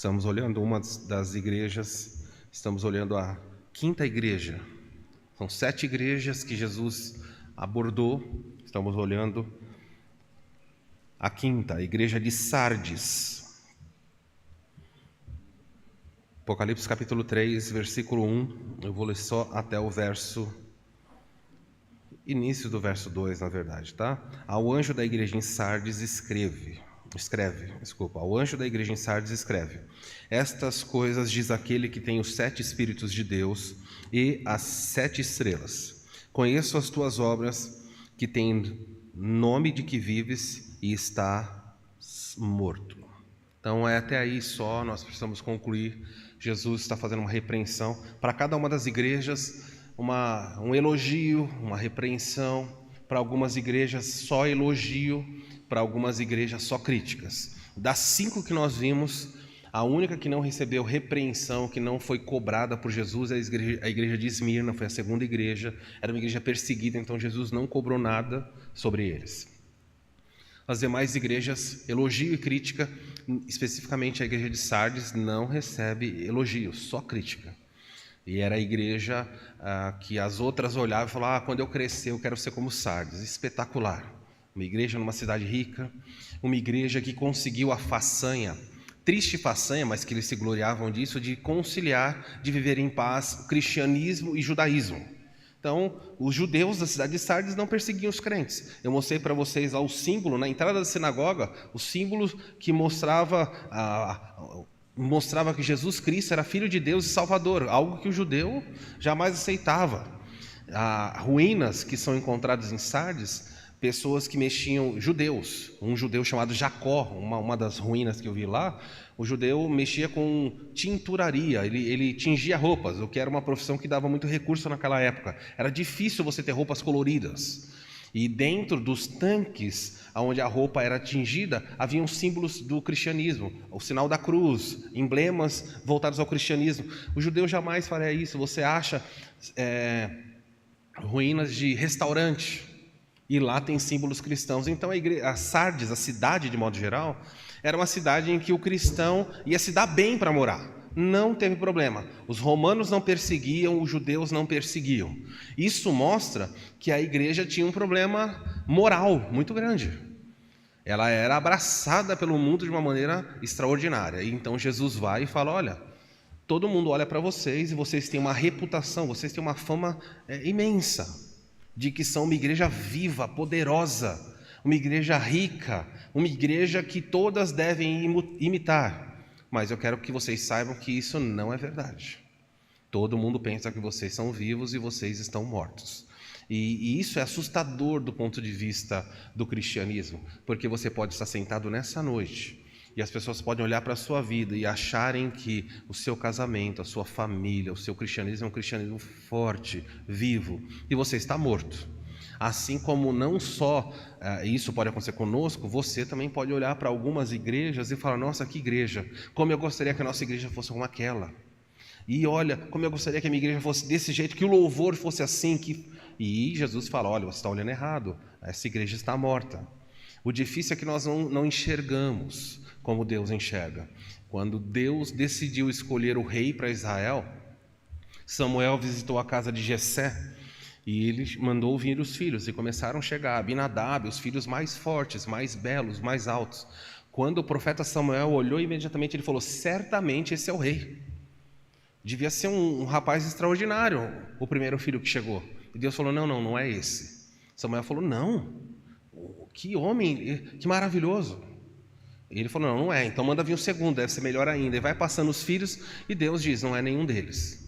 Estamos olhando uma das igrejas, estamos olhando a quinta igreja. São 7 igrejas que Jesus abordou, estamos olhando a quinta, a igreja de Sardes. Apocalipse capítulo 3, versículo 1, eu vou ler só até o início do verso 2, na verdade, tá? Ao anjo da igreja em Sardes escreve, ao anjo da igreja em Sardes escreve: estas coisas diz aquele que tem os 7 Espíritos de Deus e as 7 estrelas. Conheço as tuas obras, que tem nome de que vives e está morto. Então é até aí só, nós precisamos concluir. Jesus está fazendo uma repreensão para cada uma das igrejas, um elogio, uma repreensão. Para algumas igrejas só elogio, para algumas igrejas só críticas. Das 5 que nós vimos, a única que não recebeu repreensão, que não foi cobrada por Jesus, é a igreja de Esmirna, foi a segunda igreja, era uma igreja perseguida, então Jesus não cobrou nada sobre eles. As demais igrejas, elogio e crítica, especificamente a igreja de Sardes, não recebe elogio, só crítica. E era a igreja que as outras olhavam e falavam: quando eu crescer eu quero ser como Sardes. Espetacular. Uma igreja numa cidade rica, uma igreja que conseguiu a façanha, triste façanha, mas que eles se gloriavam disso, de conciliar, de viver em paz o cristianismo e judaísmo. Então, os judeus da cidade de Sardes não perseguiam os crentes. Eu mostrei para vocês lá o símbolo, na entrada da sinagoga, o símbolo que mostrava que Jesus Cristo era Filho de Deus e Salvador, algo que o judeu jamais aceitava. Ruínas que são encontradas em Sardes, pessoas que mexiam, judeus, um judeu chamado Jacó, uma das ruínas que eu vi lá, o judeu mexia com tinturaria, ele tingia roupas, o que era uma profissão que dava muito recurso naquela época. Era difícil você ter roupas coloridas. E dentro dos tanques, onde a roupa era tingida, haviam símbolos do cristianismo, o sinal da cruz, emblemas voltados ao cristianismo. O judeu jamais faria isso. Você acha ruínas de restaurante, e lá tem símbolos cristãos. Então a Sardes, a cidade de modo geral, era uma cidade em que o cristão ia se dar bem para morar. Não teve problema. Os romanos não perseguiam, os judeus não perseguiam. Isso mostra que a igreja tinha um problema moral muito grande. Ela era abraçada pelo mundo de uma maneira extraordinária. E então Jesus vai e fala: olha, todo mundo olha para vocês e vocês têm uma reputação, vocês têm uma fama imensa de que são uma igreja viva, poderosa, uma igreja rica, uma igreja que todas devem imitar. Mas eu quero que vocês saibam que isso não é verdade. Todo mundo pensa que vocês são vivos e vocês estão mortos. E isso é assustador do ponto de vista do cristianismo, porque você pode estar sentado nessa noite e as pessoas podem olhar para a sua vida e acharem que o seu casamento, a sua família, o seu cristianismo é um cristianismo forte, vivo, e você está morto. Assim como não só isso pode acontecer conosco, você também pode olhar para algumas igrejas e falar: nossa, que igreja, como eu gostaria que a nossa igreja fosse como aquela. E olha, como eu gostaria que a minha igreja fosse desse jeito, que o louvor fosse assim. E Jesus fala: olha, você está olhando errado, essa igreja está morta. O difícil é que nós não enxergamos como Deus enxerga. Quando Deus decidiu escolher o rei para Israel, Samuel visitou a casa de Jessé e ele mandou vir os filhos, e começaram a chegar Abinadab, os filhos mais fortes, mais belos, mais altos. Quando o profeta Samuel olhou, imediatamente ele falou: certamente esse é o rei. Devia ser um rapaz extraordinário, o primeiro filho que chegou. E Deus falou: não é esse. Samuel falou: não, que homem, que maravilhoso. E ele falou: não é, então manda vir o segundo, deve ser melhor ainda. E vai passando os filhos e Deus diz: não é nenhum deles.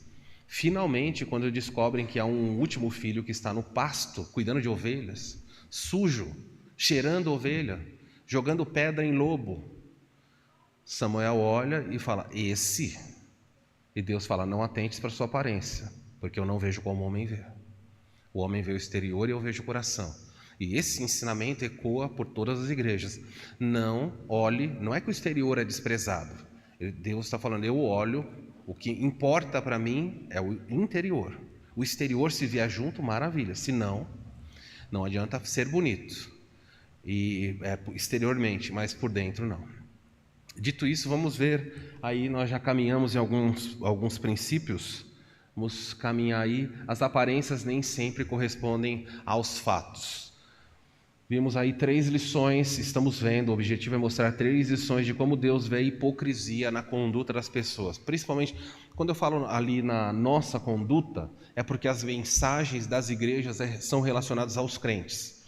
Finalmente, quando descobrem que há um último filho que está no pasto, cuidando de ovelhas, sujo, cheirando ovelha, jogando pedra em lobo, Samuel olha e fala: esse. E Deus fala: não atentes para a sua aparência, porque eu não vejo como o homem vê. O homem vê o exterior e eu vejo o coração. E esse ensinamento ecoa por todas as igrejas. Não olhe, não é que o exterior é desprezado. Deus está falando: eu olho, o que importa para mim é o interior. O exterior, se vier junto, maravilha. Se não, não adianta ser bonito. Exteriormente, mas por dentro não. Dito isso, vamos ver, aí nós já caminhamos em alguns princípios, vamos caminhar aí, as aparências nem sempre correspondem aos fatos. Vimos aí 3 lições, estamos vendo, o objetivo é mostrar 3 lições de como Deus vê a hipocrisia na conduta das pessoas. Principalmente, quando eu falo ali na nossa conduta, é porque as mensagens das igrejas são relacionadas aos crentes.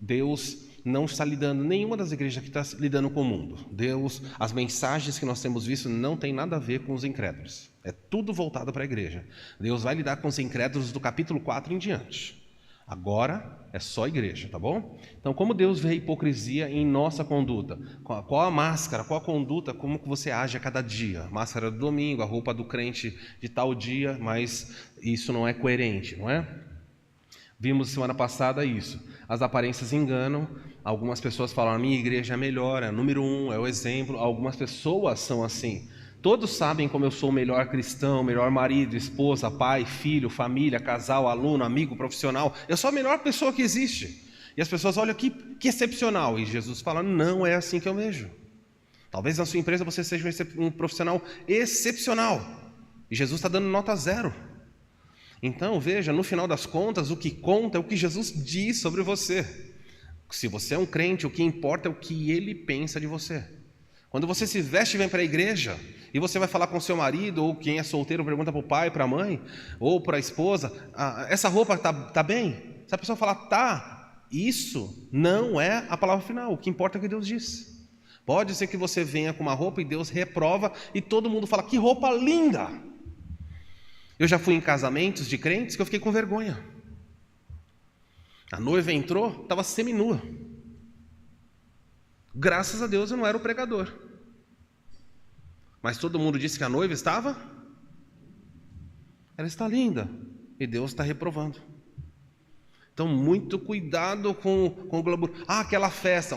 Deus não está lidando, nenhuma das igrejas que está lidando com o mundo. Deus, as mensagens que nós temos visto não tem nada a ver com os incrédulos. É tudo voltado para a igreja. Deus vai lidar com os incrédulos do capítulo 4 em diante. Agora é só a igreja, tá bom? Então, como Deus vê a hipocrisia em nossa conduta? Qual a máscara, qual a conduta, como que você age a cada dia? Máscara do domingo, a roupa do crente de tal dia, mas isso não é coerente, não é? Vimos semana passada isso. As aparências enganam. Algumas pessoas falam, a minha igreja é melhor, é número 1, é o exemplo. Algumas pessoas são assim. Todos sabem como eu sou o melhor cristão, melhor marido, esposa, pai, filho, família, casal, aluno, amigo, profissional. Eu sou a melhor pessoa que existe. E as pessoas olham, que excepcional. E Jesus fala, não é assim que eu vejo. Talvez na sua empresa você seja um profissional excepcional. E Jesus está dando nota 0. Então, veja, no final das contas, o que conta é o que Jesus diz sobre você. Se você é um crente, o que importa é o que ele pensa de você. Quando você se veste e vem para a igreja, e você vai falar com seu marido, ou quem é solteiro pergunta para o pai, para a mãe, ou para a esposa, essa roupa tá bem? Se a pessoa falar, tá, isso não é a palavra final, o que importa é o que Deus diz. Pode ser que você venha com uma roupa e Deus reprova, e todo mundo fala, que roupa linda! Eu já fui em casamentos de crentes que eu fiquei com vergonha. A noiva entrou, estava seminua. Graças a Deus eu não era o pregador. Mas todo mundo disse que a noiva estava? Ela está linda. E Deus está reprovando. Então, muito cuidado com o glamour. Aquela festa,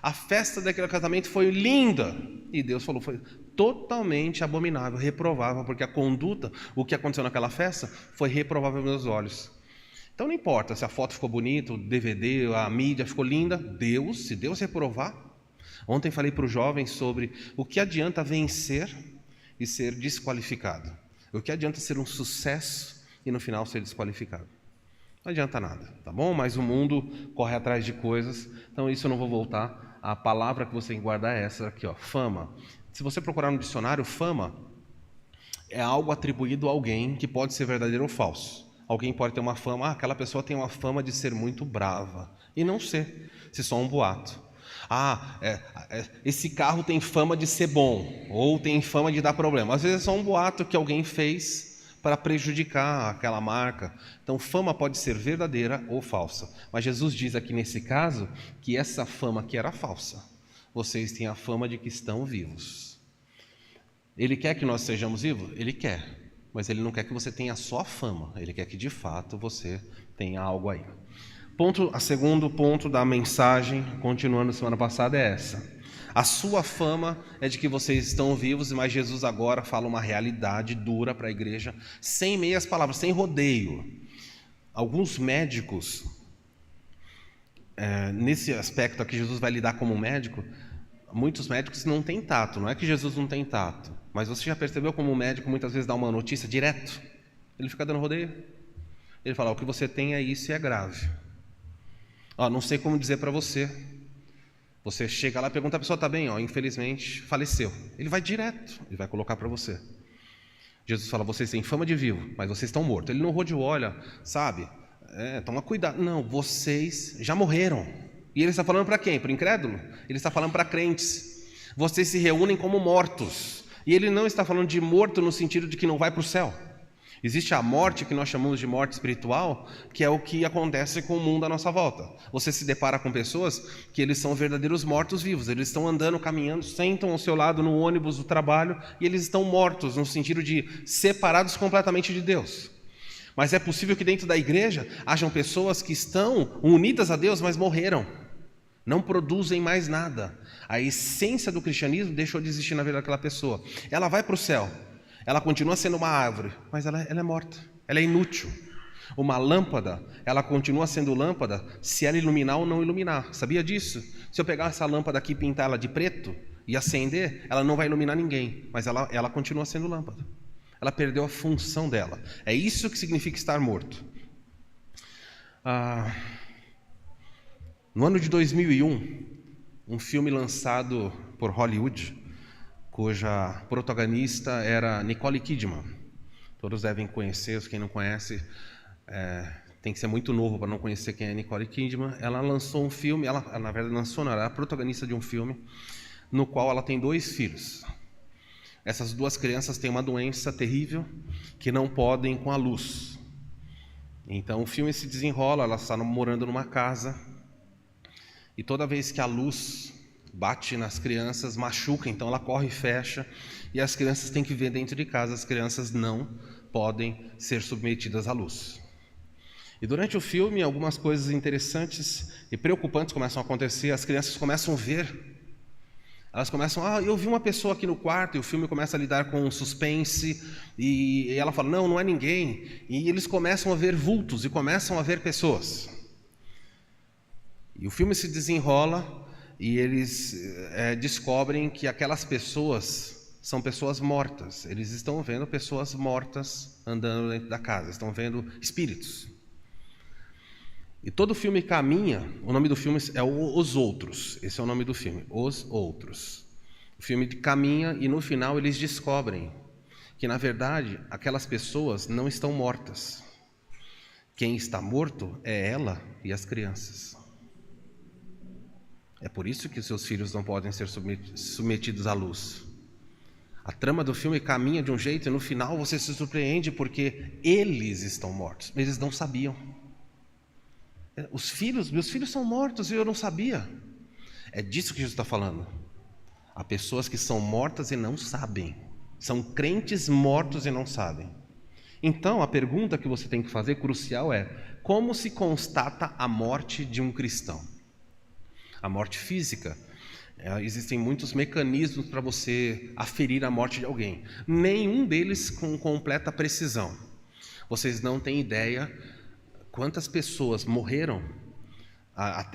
a festa daquele casamento foi linda. E Deus falou, foi totalmente abominável, reprovável, porque a conduta, o que aconteceu naquela festa, foi reprovável aos meus olhos. Então não importa se a foto ficou bonita, o DVD, a mídia ficou linda, se Deus reprovar. Ontem falei para os jovens sobre o que adianta vencer e ser desqualificado. O que adianta ser um sucesso e no final ser desqualificado. Não adianta nada, tá bom? Mas o mundo corre atrás de coisas, então isso eu não vou voltar. A palavra que você tem que guardar é essa aqui, ó, fama. Se você procurar no dicionário, fama é algo atribuído a alguém que pode ser verdadeiro ou falso. Alguém pode ter uma fama, aquela pessoa tem uma fama de ser muito brava. E não ser, se só um boato. Esse carro tem fama de ser bom, ou tem fama de dar problema. Às vezes é só um boato que alguém fez para prejudicar aquela marca. Então, fama pode ser verdadeira ou falsa. Mas Jesus diz aqui nesse caso que essa fama aqui era falsa. Vocês têm a fama de que estão vivos. Ele quer que nós sejamos vivos? Ele quer. Mas ele não quer que você tenha só fama, ele quer que de fato você tenha algo aí. O segundo ponto da mensagem, continuando semana passada, é essa. A sua fama é de que vocês estão vivos, mas Jesus agora fala uma realidade dura para a igreja, sem meias palavras, sem rodeio. Alguns médicos, nesse aspecto aqui, Jesus vai lidar como médico. Muitos médicos não têm tato, não é que Jesus não tem tato, mas você já percebeu como o médico muitas vezes dá uma notícia direto? Ele fica dando rodeio. Ele fala, o que você tem é isso e é grave. Não sei como dizer para você. Você chega lá e pergunta, a pessoa está bem? Infelizmente faleceu. Ele vai direto, ele vai colocar para você. Jesus fala, vocês têm fama de vivo, mas vocês estão mortos. Ele não rodeou, olha, sabe, toma cuidado. Não, vocês já morreram. E ele está falando para quem? Para o incrédulo? Ele está falando para crentes. Vocês se reúnem como mortos. E ele não está falando de morto no sentido de que não vai para o céu. Existe a morte que nós chamamos de morte espiritual, que é o que acontece com o mundo à nossa volta. Você se depara com pessoas que eles são verdadeiros mortos-vivos. Eles estão andando, caminhando, sentam ao seu lado no ônibus do trabalho e eles estão mortos, no sentido de separados completamente de Deus. Mas é possível que dentro da igreja hajam pessoas que estão unidas a Deus, mas morreram. Não produzem mais nada. A essência do cristianismo deixou de existir na vida daquela pessoa. Ela vai para o céu. Ela continua sendo uma árvore, mas ela é morta. Ela é inútil. Uma lâmpada, ela continua sendo lâmpada se ela iluminar ou não iluminar. Sabia disso? Se eu pegar essa lâmpada aqui e pintar ela de preto, e acender, ela não vai iluminar ninguém, mas ela continua sendo lâmpada. Ela perdeu a função dela. É isso que significa estar morto. No ano de 2001, um filme lançado por Hollywood, cuja protagonista era Nicole Kidman. Todos devem conhecer, quem não conhece, tem que ser muito novo para não conhecer quem é Nicole Kidman. Ela lançou um filme, ela na verdade lançou, não, ela é a protagonista de um filme, no qual ela tem 2 filhos. Essas 2 crianças têm uma doença terrível que não podem com a luz. Então o filme se desenrola, ela está morando numa casa e toda vez que a luz bate nas crianças, machuca, então ela corre e fecha e as crianças têm que ver dentro de casa, as crianças não podem ser submetidas à luz. E durante o filme algumas coisas interessantes e preocupantes começam a acontecer, as crianças começam a ver. Elas começam, eu vi uma pessoa aqui no quarto, e o filme começa a lidar com suspense, e ela fala, não é ninguém. E eles começam a ver vultos, e começam a ver pessoas. E o filme se desenrola, e eles descobrem que aquelas pessoas são pessoas mortas. Eles estão vendo pessoas mortas andando dentro da casa, estão vendo espíritos. E todo o filme caminha, o nome do filme é Os Outros, esse é o nome do filme, Os Outros. O filme caminha e no final eles descobrem que na verdade aquelas pessoas não estão mortas. Quem está morto é ela e as crianças. É por isso que os seus filhos não podem ser submetidos à luz. A trama do filme caminha de um jeito e no final você se surpreende porque eles estão mortos, eles não sabiam. Meus filhos são mortos e eu não sabia. É disso que Jesus está falando. Há pessoas que são mortas e não sabem. São crentes mortos e não sabem. Então, a pergunta que você tem que fazer, crucial, é: como se constata a morte de um cristão? A morte física. Existem muitos mecanismos para você aferir a morte de alguém. Nenhum deles com completa precisão. Vocês não têm ideia quantas pessoas morreram,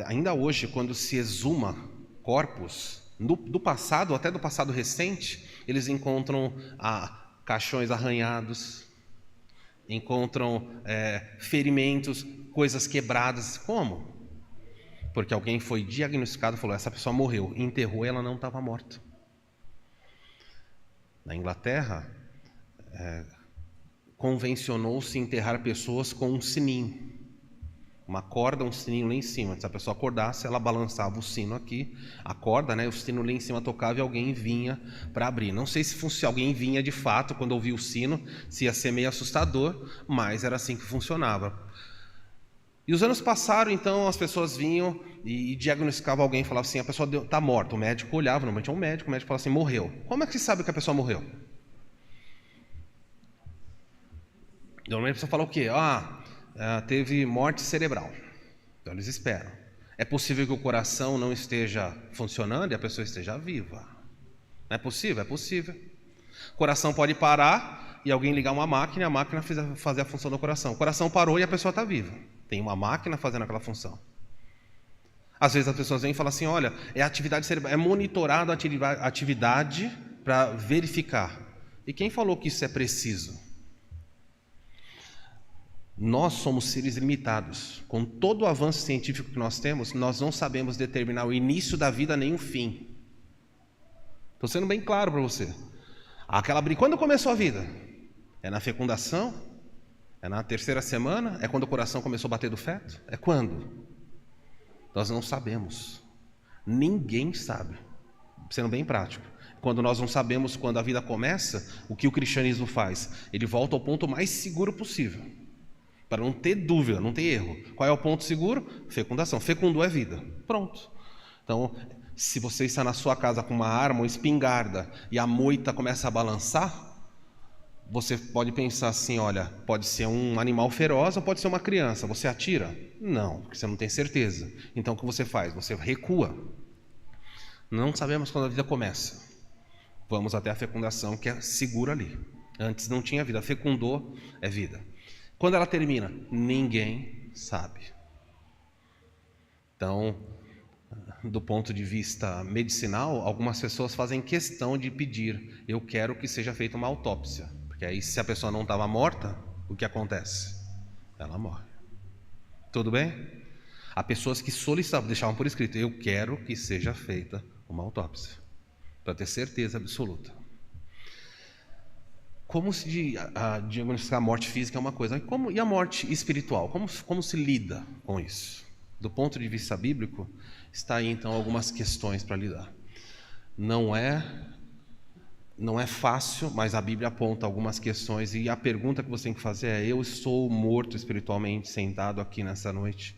ainda hoje, quando se exuma corpos, do passado, até do passado recente, eles encontram caixões arranhados, encontram ferimentos, coisas quebradas. Como? Porque alguém foi diagnosticado e falou, essa pessoa morreu, enterrou e ela não estava morta. Na Inglaterra, convencionou-se enterrar pessoas com um sininho. Uma corda, um sininho lá em cima. Se a pessoa acordasse, ela balançava o sino aqui, a corda, o sino lá em cima tocava e alguém vinha para abrir. Não sei se alguém vinha de fato quando ouvia o sino, se ia ser meio assustador, mas era assim que funcionava. E os anos passaram, então as pessoas vinham e diagnosticavam alguém, falavam assim, a pessoa está morta. O médico olhava, normalmente é um médico, o médico falava assim, morreu. Como é que se sabe que a pessoa morreu? Normalmente a pessoa fala o quê? Teve morte cerebral. Então eles esperam. É possível que o coração não esteja funcionando e a pessoa esteja viva. Não é possível? É possível. O coração pode parar e alguém ligar uma máquina e a máquina fazer a função do coração. O coração parou e a pessoa está viva. Tem uma máquina fazendo aquela função. Às vezes as pessoas vêm e falam assim, olha, é atividade cerebral, é monitorado a atividade para verificar. E quem falou que isso é preciso? Nós somos seres limitados. Com todo o avanço científico que nós temos, nós não sabemos determinar o início da vida nem o fim. Estou sendo bem claro para você. Quando começou a vida? É na fecundação? É na 3ª semana? É quando o coração começou a bater do feto? É quando? Nós não sabemos. Ninguém sabe. Sendo bem prático. Quando nós não sabemos quando a vida começa, o que o cristianismo faz? Ele volta ao ponto mais seguro possível. Para não ter dúvida, não ter erro. Qual é o ponto seguro? Fecundação. Fecundou é vida. Pronto. Então, se você está na sua casa com uma arma, uma espingarda, e a moita começa a balançar, você pode pensar assim, olha, pode ser um animal feroz ou pode ser uma criança. Você atira? Não, porque você não tem certeza. Então, o que você faz? Você recua. Não sabemos quando a vida começa. Vamos até a fecundação, que é segura ali. Antes não tinha vida. Fecundou é vida. Quando ela termina? Ninguém sabe. Então, do ponto de vista medicinal, algumas pessoas fazem questão de pedir: eu quero que seja feita uma autópsia. Porque aí, se a pessoa não estava morta, o que acontece? Ela morre. Tudo bem? Há pessoas que solicitavam, deixavam por escrito: eu quero que seja feita uma autópsia, para ter certeza absoluta. Como se diagnosticar a morte física é uma coisa, e a morte espiritual? Como se lida com isso? Do ponto de vista bíblico, está aí então algumas questões para lidar. Não é fácil, mas a Bíblia aponta algumas questões, e a pergunta que você tem que fazer é: eu estou morto espiritualmente sentado aqui nessa noite?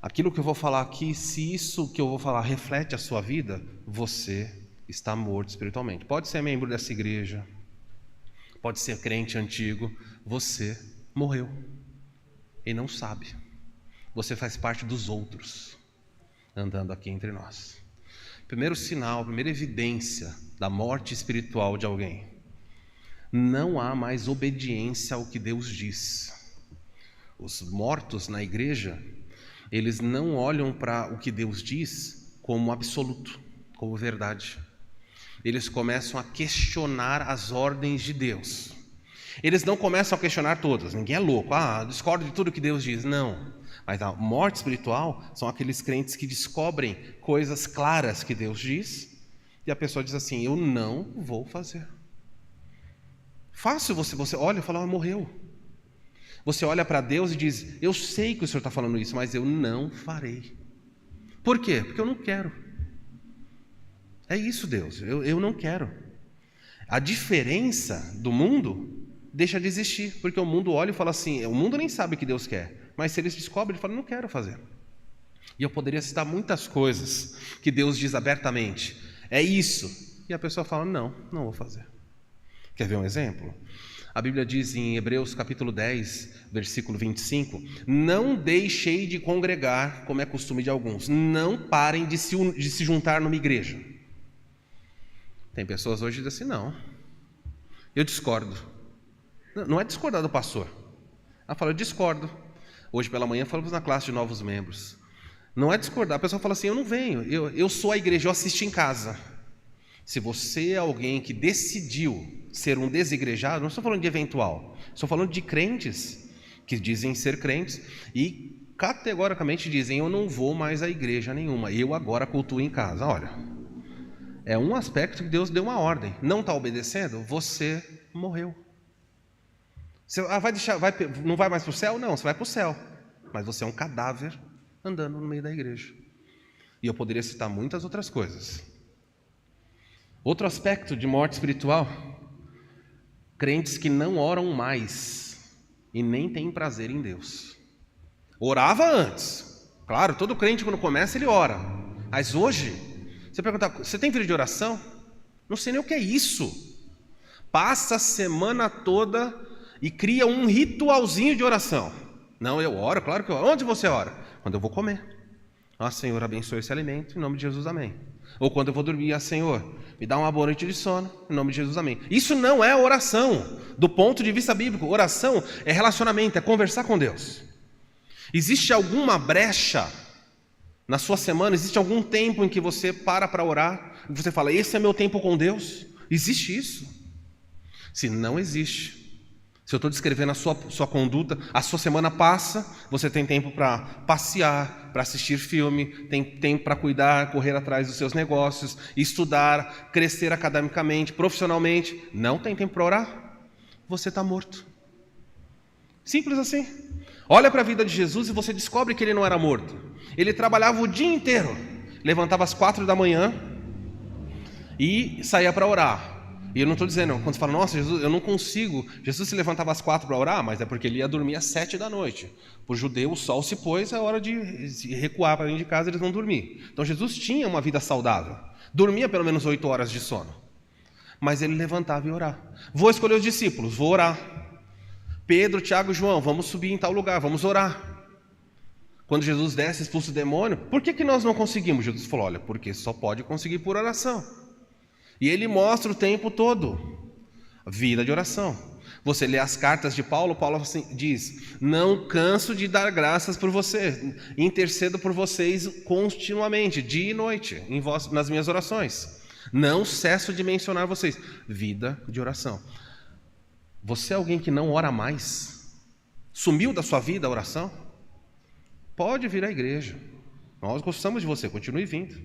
Aquilo que eu vou falar aqui, se isso que eu vou falar reflete a sua vida, você está morto espiritualmente. Pode ser membro dessa igreja, pode ser crente antigo, você morreu e não sabe. Você faz parte dos outros, andando aqui entre nós. Primeiro sinal, primeira evidência da morte espiritual de alguém: não há mais obediência ao que Deus diz. Os mortos na igreja, eles não olham para o que Deus diz como absoluto, como verdade. Eles começam a questionar as ordens de Deus. Eles não começam a questionar todas. Ninguém é louco. Discordo de tudo que Deus diz. Não. Mas a morte espiritual são aqueles crentes que descobrem coisas claras que Deus diz, e a pessoa diz assim: eu não vou fazer. Fácil você olha e fala: morreu. Você olha para Deus e diz: eu sei que o Senhor está falando isso, mas eu não farei. Por quê? Porque eu não quero. É isso, Deus, eu não quero. A diferença do mundo deixa de existir, porque o mundo olha e fala assim: o mundo nem sabe o que Deus quer, mas se eles descobrem, ele fala: não quero fazer. E eu poderia citar muitas coisas que Deus diz abertamente: é isso, e a pessoa fala: não vou fazer. Quer ver um exemplo? A Bíblia diz em Hebreus capítulo 10, versículo 25: não deixei de congregar, como é costume de alguns, não parem de se juntar numa igreja. Tem pessoas hoje que dizem assim: não, eu discordo. Não é discordar do pastor. Ela fala: eu discordo. Hoje pela manhã falamos na classe de novos membros. Não é discordar. A pessoa fala assim: eu não venho, eu sou a igreja, eu assisto em casa. Se você é alguém que decidiu ser um desigrejado, não estou falando de eventual, estou falando de crentes que dizem ser crentes e categoricamente dizem: eu não vou mais à igreja nenhuma, eu agora cultuo em casa. Olha, é um aspecto que Deus deu uma ordem. Não está obedecendo? Você morreu. Você não vai mais para o céu? Não, você vai para o céu. Mas você é um cadáver andando no meio da igreja. E eu poderia citar muitas outras coisas. Outro aspecto de morte espiritual: crentes que não oram mais e nem têm prazer em Deus. Orava antes. Claro, todo crente quando começa ele ora. Mas hoje, você pergunta: você tem vida de oração? Não sei nem o que é isso. Passa a semana toda e cria um ritualzinho de oração. Não, eu oro, claro que eu oro. Onde você ora? Quando eu vou comer. Senhor, abençoe esse alimento, em nome de Jesus, amém. Ou quando eu vou dormir: Senhor, me dá uma boa noite de sono, em nome de Jesus, amém. Isso não é oração, do ponto de vista bíblico. Oração é relacionamento, é conversar com Deus. Existe alguma brecha na sua semana? Existe algum tempo em que você para orar e você fala: esse é meu tempo com Deus? Existe isso? Se não existe, se eu estou descrevendo a sua conduta, a sua semana passa, você tem tempo para passear, para assistir filme, tem tempo para cuidar, correr atrás dos seus negócios, estudar, crescer academicamente, profissionalmente. Não tem tempo para orar? Você está morto. Simples assim. Olha para a vida de Jesus e você descobre que ele não era morto. Ele trabalhava o dia inteiro, levantava às 4 da manhã e saía para orar. E eu não estou dizendo, quando você fala: nossa, Jesus, eu não consigo. Jesus se levantava às 4 para orar, mas é porque ele ia dormir às 7 da noite. Para o judeu, o sol se pôs, é hora de recuar para dentro de casa, eles vão dormir. Então Jesus tinha uma vida saudável, dormia pelo menos 8 horas de sono. Mas ele levantava e orava. Vou escolher os discípulos, vou orar. Pedro, Tiago e João, vamos subir em tal lugar, vamos orar. Quando Jesus desce, expulsa o demônio, por que nós não conseguimos? Jesus falou: olha, porque só pode conseguir por oração. E ele mostra o tempo todo a vida de oração. Você lê as cartas de Paulo, Paulo assim, diz: não canso de dar graças por você, intercedo por vocês continuamente, dia e noite, nas minhas orações. Não cesso de mencionar vocês. Vida de oração. Você é alguém que não ora mais? Sumiu da sua vida a oração? Pode vir à igreja. Nós gostamos de você, continue vindo.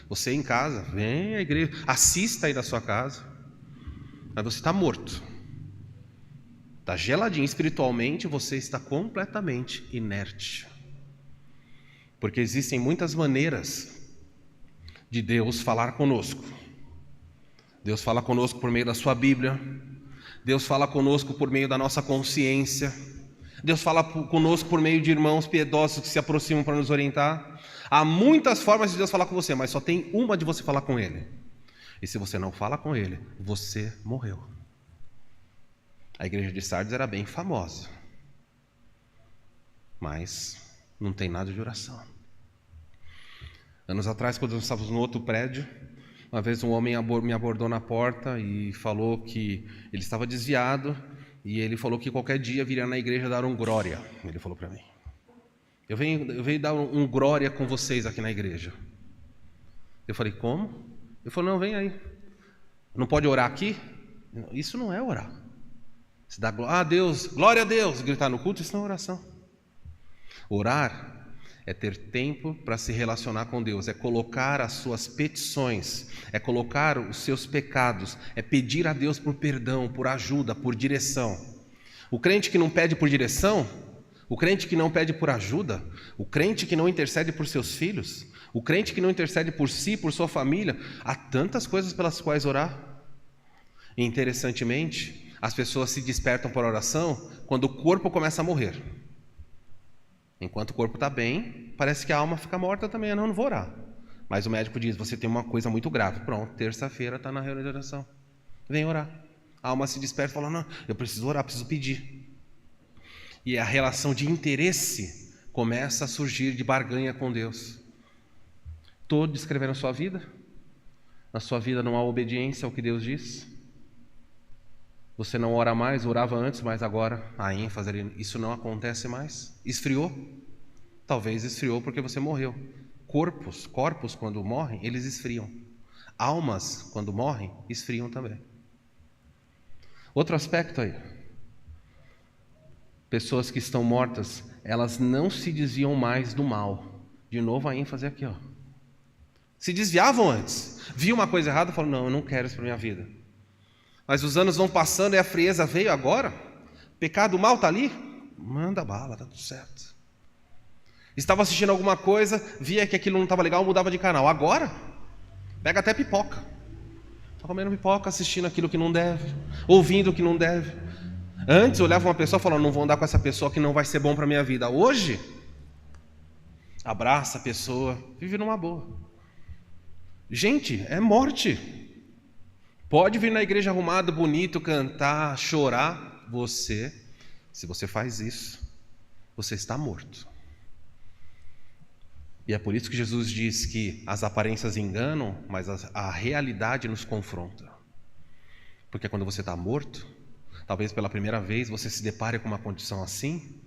Você em casa, vem à igreja, assista aí da sua casa. Mas você está morto. Está geladinho espiritualmente, você está completamente inerte. Porque existem muitas maneiras de Deus falar conosco. Deus fala conosco por meio da sua Bíblia. Deus fala conosco por meio da nossa consciência. Deus fala conosco por meio de irmãos piedosos que se aproximam para nos orientar. Há muitas formas de Deus falar com você, mas só tem uma de você falar com Ele. E se você não fala com Ele, você morreu. A igreja de Sardes era bem famosa, mas não tem nada de oração. Anos atrás, quando nós estávamos no outro prédio, uma vez um homem me abordou na porta e falou que ele estava desviado, e ele falou que qualquer dia viria na igreja dar um glória. Ele falou para mim: eu venho dar um glória com vocês aqui na igreja. Eu falei: como? Ele falou: não, vem aí. Não pode orar aqui? Isso não é orar. Se dá Deus, glória a Deus, gritar no culto, isso não é oração. Orar é ter tempo para se relacionar com Deus, é colocar as suas petições, é colocar os seus pecados, é pedir a Deus por perdão, por ajuda, por direção. O crente que não pede por direção, o crente que não pede por ajuda, o crente que não intercede por seus filhos, o crente que não intercede por si, por sua família, há tantas coisas pelas quais orar. E interessantemente, as pessoas se despertam para a oração quando o corpo começa a morrer. Enquanto o corpo está bem, parece que a alma fica morta também. Não vou orar. Mas o médico diz: você tem uma coisa muito grave. Pronto, terça-feira está na reunião de oração. Vem orar. A alma se desperta e fala: não, eu preciso orar, preciso pedir. E a relação de interesse começa a surgir de barganha com Deus. Estou descrevendo a sua vida? Na sua vida não há obediência ao que Deus diz? Você não ora mais, orava antes, mas agora a ênfase ali, isso não acontece mais? Esfriou? Talvez esfriou porque você morreu. Corpos quando morrem, eles esfriam. Almas, quando morrem, esfriam também. Outro aspecto aí. Pessoas que estão mortas, elas não se desviam mais do mal. De novo a ênfase aqui, ó. Se desviavam antes. Viam uma coisa errada e falaram: não, eu não quero isso para minha vida. Mas os anos vão passando e a frieza veio agora. Pecado mal está ali? Manda bala, está tudo certo. Estava assistindo alguma coisa, via que aquilo não estava legal, mudava de canal. Agora, pega até pipoca. Está comendo pipoca, assistindo aquilo que não deve, ouvindo o que não deve. Antes olhava uma pessoa e falava: não vou andar com essa pessoa que não vai ser bom para a minha vida. Hoje, abraça a pessoa, vive numa boa. Gente, é morte. Pode vir na igreja arrumado, bonito, cantar, chorar. Se você faz isso, você está morto. E é por isso que Jesus diz que as aparências enganam, mas a realidade nos confronta. Porque quando você está morto, talvez pela primeira vez você se depare com uma condição assim,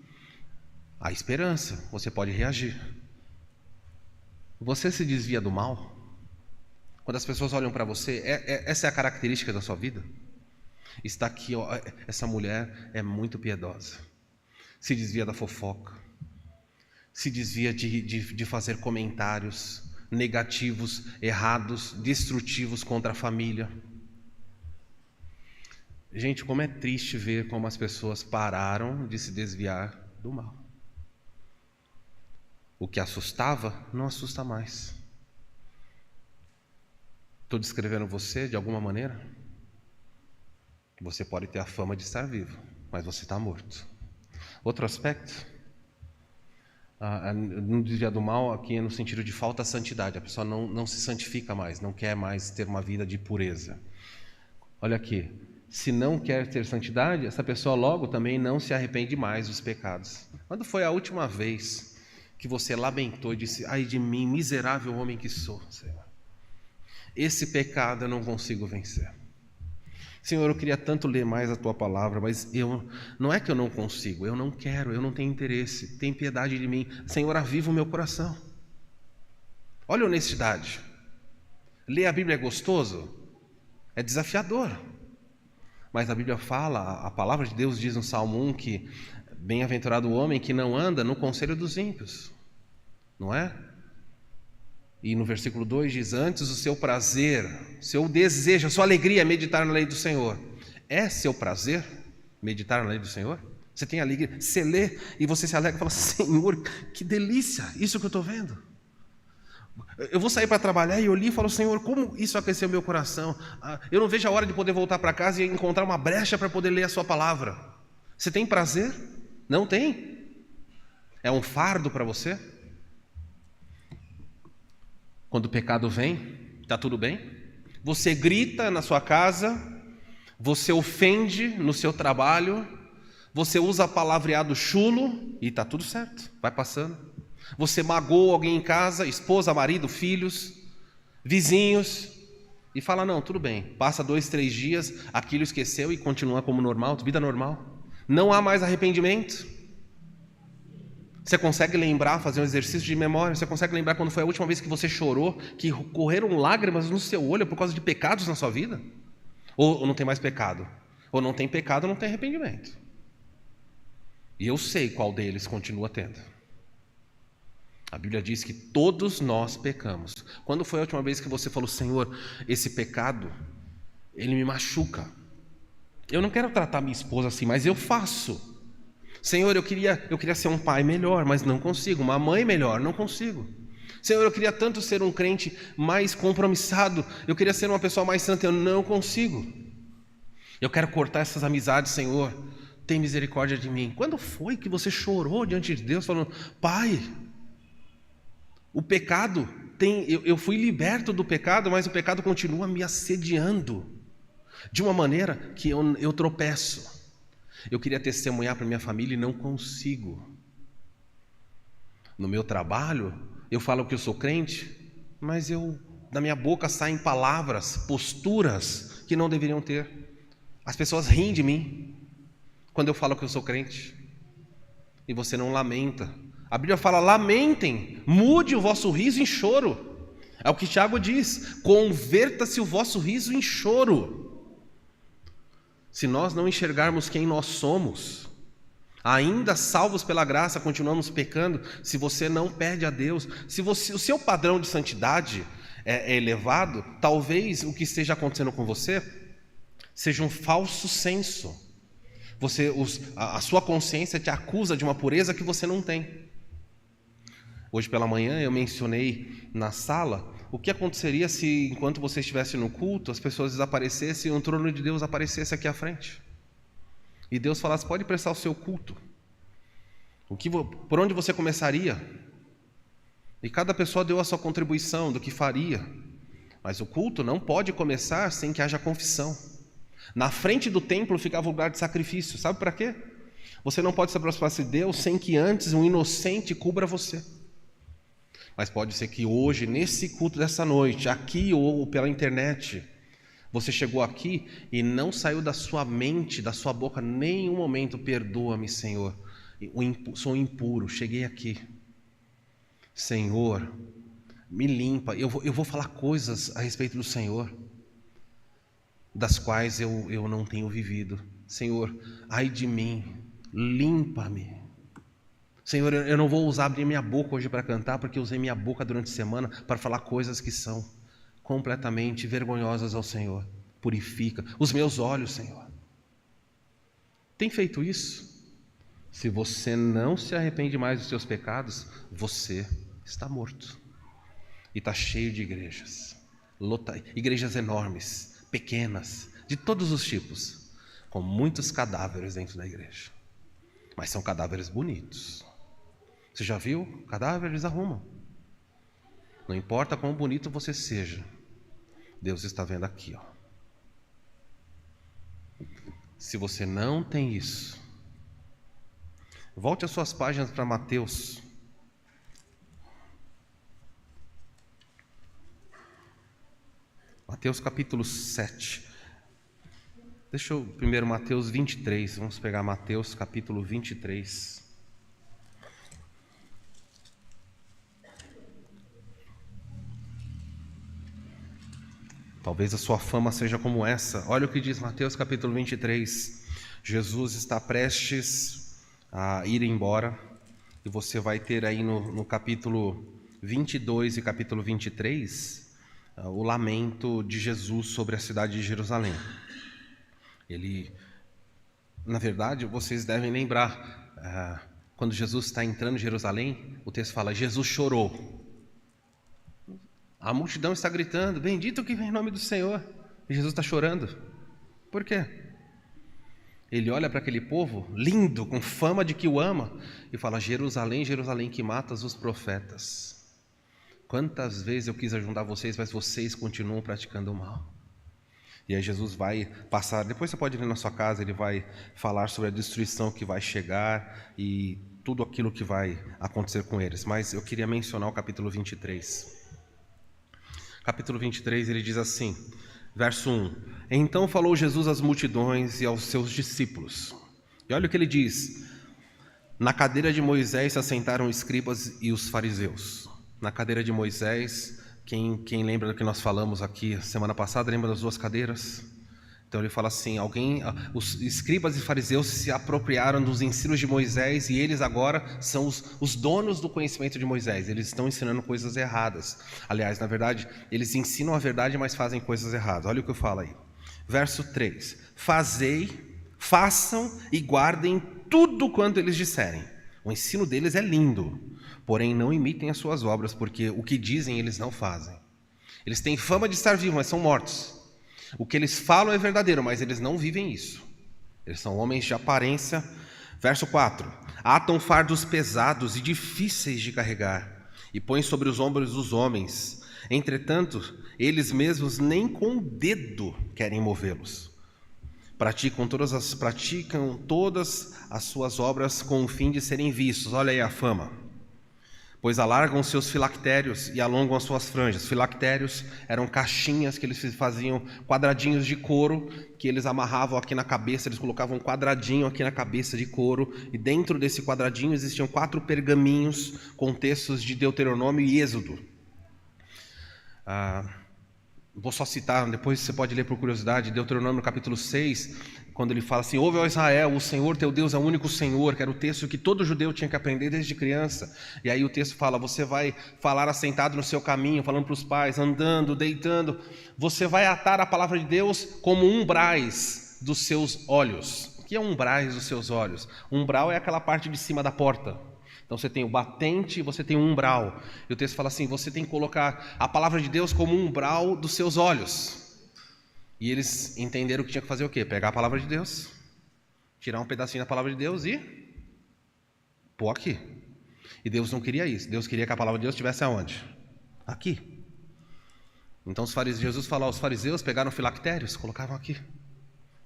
há esperança, você pode reagir. Você se desvia do mal? Quando as pessoas olham para você, essa é a característica da sua vida? Está aqui, ó, essa mulher é muito piedosa. Se desvia da fofoca. Se desvia de fazer comentários negativos, errados, destrutivos contra a família. Gente, como é triste ver como as pessoas pararam de se desviar do mal. O que assustava, não assusta mais. Estou descrevendo você de alguma maneira? Você pode ter a fama de estar vivo, mas você está morto. Outro aspecto, no desvio do mal, aqui é no sentido de falta de santidade. A pessoa não se santifica mais, não quer mais ter uma vida de pureza. Olha aqui, se não quer ter santidade, essa pessoa logo também não se arrepende mais dos pecados. Quando foi a última vez que você lamentou e disse: ai de mim, miserável homem que sou, Senhor. Esse pecado eu não consigo vencer. Senhor, eu queria tanto ler mais a Tua palavra, mas não é que eu não consigo, eu não quero, eu não tenho interesse. Tem piedade de mim. Senhor, aviva o meu coração. Olha a honestidade. Ler a Bíblia é gostoso? É desafiador. Mas a Bíblia fala, a palavra de Deus diz no Salmo 1 que bem-aventurado o homem que não anda no conselho dos ímpios. Não é? E no versículo 2 diz: antes o seu prazer, seu desejo, a sua alegria é meditar na lei do Senhor. É seu prazer meditar na lei do Senhor? Você tem alegria, você lê e você se alegra e fala: Senhor, que delícia, isso que eu estou vendo. Eu vou sair para trabalhar e eu li e falo: Senhor, como isso aqueceu meu coração. Eu não vejo a hora de poder voltar para casa e encontrar uma brecha para poder ler a sua palavra. Você tem prazer? Não tem? É um fardo para você? Quando o pecado vem, está tudo bem? Você grita na sua casa, você ofende no seu trabalho, você usa palavreado chulo e está tudo certo, vai passando. Você magoa alguém em casa, esposa, marido, filhos, vizinhos, e fala: não, tudo bem. Passa 2, 3 dias, aquilo esqueceu e continua como normal, vida normal. Não há mais arrependimento. Você consegue lembrar, fazer um exercício de memória? Você consegue lembrar quando foi a última vez que você chorou, que correram lágrimas no seu olho por causa de pecados na sua vida? Ou não tem mais pecado? Ou não tem pecado, não tem arrependimento. E eu sei qual deles continua tendo. A Bíblia diz que todos nós pecamos. Quando foi a última vez que você falou: Senhor, esse pecado, ele me machuca. Eu não quero tratar minha esposa assim, mas eu faço. Senhor, eu queria ser um pai melhor, mas não consigo. Uma mãe melhor, não consigo. Senhor, eu queria tanto ser um crente mais compromissado. Eu queria ser uma pessoa mais santa, eu não consigo. Eu quero cortar essas amizades, Senhor. Tem misericórdia de mim. Quando foi que você chorou diante de Deus falando: Pai, o pecado eu fui liberto do pecado, mas o pecado continua me assediando de uma maneira que eu tropeço. Eu queria testemunhar para minha família e não consigo. No meu trabalho, eu falo que eu sou crente, mas da minha boca saem palavras, posturas que não deveriam ter. As pessoas riem de mim quando eu falo que eu sou crente. E você não lamenta. A Bíblia fala: lamentem, mude o vosso riso em choro. É o que Tiago diz: converta-se o vosso riso em choro. Se nós não enxergarmos quem nós somos, ainda salvos pela graça, continuamos pecando. Se você não pede a Deus, se o seu padrão de santidade é elevado, talvez o que esteja acontecendo com você seja um falso senso. A sua consciência te acusa de uma pureza que você não tem. Hoje pela manhã eu mencionei na sala o que aconteceria se, enquanto você estivesse no culto, as pessoas desaparecessem e o trono de Deus aparecesse aqui à frente. E Deus falasse: pode prestar o seu culto. Por onde você começaria? E cada pessoa deu a sua contribuição do que faria. Mas o culto não pode começar sem que haja confissão. Na frente do templo ficava o lugar de sacrifício. Sabe para quê? Você não pode se aproximar de Deus sem que antes um inocente cubra você. Mas pode ser que hoje, nesse culto dessa noite, aqui ou pela internet, você chegou aqui e não saiu da sua mente, da sua boca, nenhum momento: perdoa-me, Senhor, sou impuro, cheguei aqui. Senhor, me limpa. Eu vou falar coisas a respeito do Senhor, das quais eu não tenho vivido. Senhor, ai de mim, limpa-me. Senhor, eu não vou abrir minha boca hoje para cantar, porque eu usei minha boca durante a semana para falar coisas que são completamente vergonhosas ao Senhor. Purifica os meus olhos, Senhor. Tem feito isso? Se você não se arrepende mais dos seus pecados, você está morto. E está cheio de igrejas. Igrejas enormes, pequenas, de todos os tipos, com muitos cadáveres dentro da igreja. Mas são cadáveres bonitos. Você já viu? Cadáver eles arrumam. Não importa quão bonito você seja, Deus está vendo aqui, ó. Se você não tem isso, volte as suas páginas para Mateus. Mateus capítulo 7. Deixa eu primeiro Mateus 23, vamos pegar Mateus capítulo 23. Talvez a sua fama seja como essa. Olha o que diz Mateus capítulo 23. Jesus está prestes a ir embora, e você vai ter aí no capítulo 22 e capítulo 23 o lamento de Jesus sobre a cidade de Jerusalém. Ele, na verdade, vocês devem lembrar, quando Jesus está entrando em Jerusalém, o texto fala, Jesus chorou. A multidão está gritando, bendito que vem em nome do Senhor. E Jesus está chorando. Por quê? Ele olha para aquele povo, lindo, com fama de que o ama, e fala, Jerusalém, Jerusalém, que matas os profetas. Quantas vezes eu quis ajudar vocês, mas vocês continuam praticando o mal. E aí Jesus vai passar, depois você pode ir na sua casa, ele vai falar sobre a destruição que vai chegar e tudo aquilo que vai acontecer com eles. Mas eu queria mencionar o capítulo 23. Capítulo 23, ele diz assim, verso 1. Então falou Jesus às multidões e aos seus discípulos. E olha o que ele diz. Na cadeira de Moisés se assentaram os escribas e os fariseus. Na cadeira de Moisés, quem lembra do que nós falamos aqui semana passada, lembra das duas cadeiras? Então ele fala assim, os escribas e fariseus se apropriaram dos ensinos de Moisés e eles agora são os donos do conhecimento de Moisés. Eles estão ensinando coisas erradas. Aliás, na verdade, eles ensinam a verdade, mas fazem coisas erradas. Olha o que eu falo aí. Verso 3. Façam e guardem tudo quanto eles disserem. O ensino deles é lindo, porém não imitem as suas obras, porque o que dizem eles não fazem. Eles têm fama de estar vivos, mas são mortos. O que eles falam é verdadeiro, mas eles não vivem isso. Eles são homens de aparência. Verso 4. Atam fardos pesados e difíceis de carregar, e põem sobre os ombros dos homens. Entretanto, eles mesmos nem com o dedo querem movê-los. Praticam todas as suas obras com o fim de serem vistos. Olha aí a fama. Pois alargam seus filactérios e alongam as suas franjas. Filactérios eram caixinhas que eles faziam, quadradinhos de couro, que eles amarravam aqui na cabeça, eles colocavam um quadradinho aqui na cabeça de couro, e dentro desse quadradinho existiam 4 pergaminhos com textos de Deuteronômio e Êxodo. Vou só citar, depois você pode ler por curiosidade, Deuteronômio capítulo 6, quando ele fala assim, ouve, ó Israel, o Senhor teu Deus é o único Senhor, que era o texto que todo judeu tinha que aprender desde criança. E aí o texto fala, você vai falar assentado no seu caminho, falando para os pais, andando, deitando, você vai atar a palavra de Deus como umbrais dos seus olhos. O que é umbrais dos seus olhos? Umbral é aquela parte de cima da porta. Então você tem o batente e você tem o umbral. E o texto fala assim, você tem que colocar a palavra de Deus como umbral dos seus olhos. E eles entenderam que tinha que fazer o quê? Pegar a palavra de Deus, tirar um pedacinho da palavra de Deus e pôr aqui. E Deus não queria isso. Deus queria que a palavra de Deus estivesse aonde? Aqui. Então Jesus falou aos fariseus, pegaram filactérios, colocavam aqui,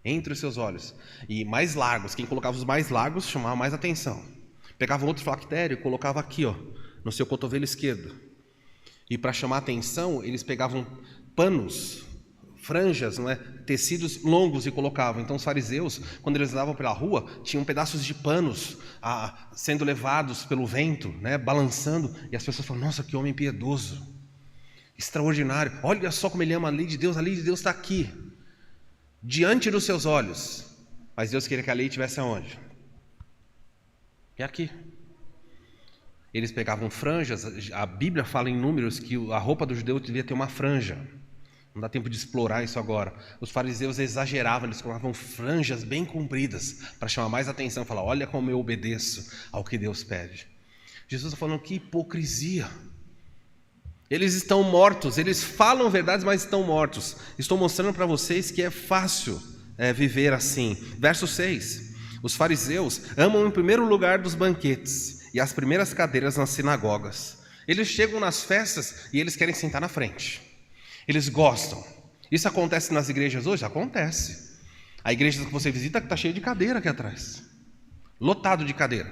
entre os seus olhos. E mais largos, quem colocava os mais largos chamava mais atenção. Pegava outro filactério e colocava aqui, no seu cotovelo esquerdo. E para chamar a atenção, eles pegavam panos, franjas, tecidos longos e colocavam. Então os fariseus, quando eles andavam pela rua, tinham pedaços de panos sendo levados pelo vento, balançando. E as pessoas falam, nossa, que homem piedoso, extraordinário. Olha só como ele ama a lei de Deus está aqui, diante dos seus olhos. Mas Deus queria que a lei estivesse aonde? E aqui. Eles pegavam franjas, a Bíblia fala em Números que a roupa do judeu devia ter uma franja. Não dá tempo de explorar isso agora. Os fariseus exageravam, eles colocavam franjas bem compridas para chamar mais atenção, falar, olha como eu obedeço ao que Deus pede. Jesus está falando, que hipocrisia. Eles estão mortos, eles falam verdades, mas estão mortos. Estou mostrando para vocês que é fácil viver assim. Verso 6. Os fariseus amam em primeiro lugar dos banquetes e as primeiras cadeiras nas sinagogas. Eles chegam nas festas e eles querem sentar na frente. Eles gostam. Isso acontece nas igrejas hoje? Acontece. A igreja que você visita está cheia de cadeira aqui atrás. Lotado de cadeira.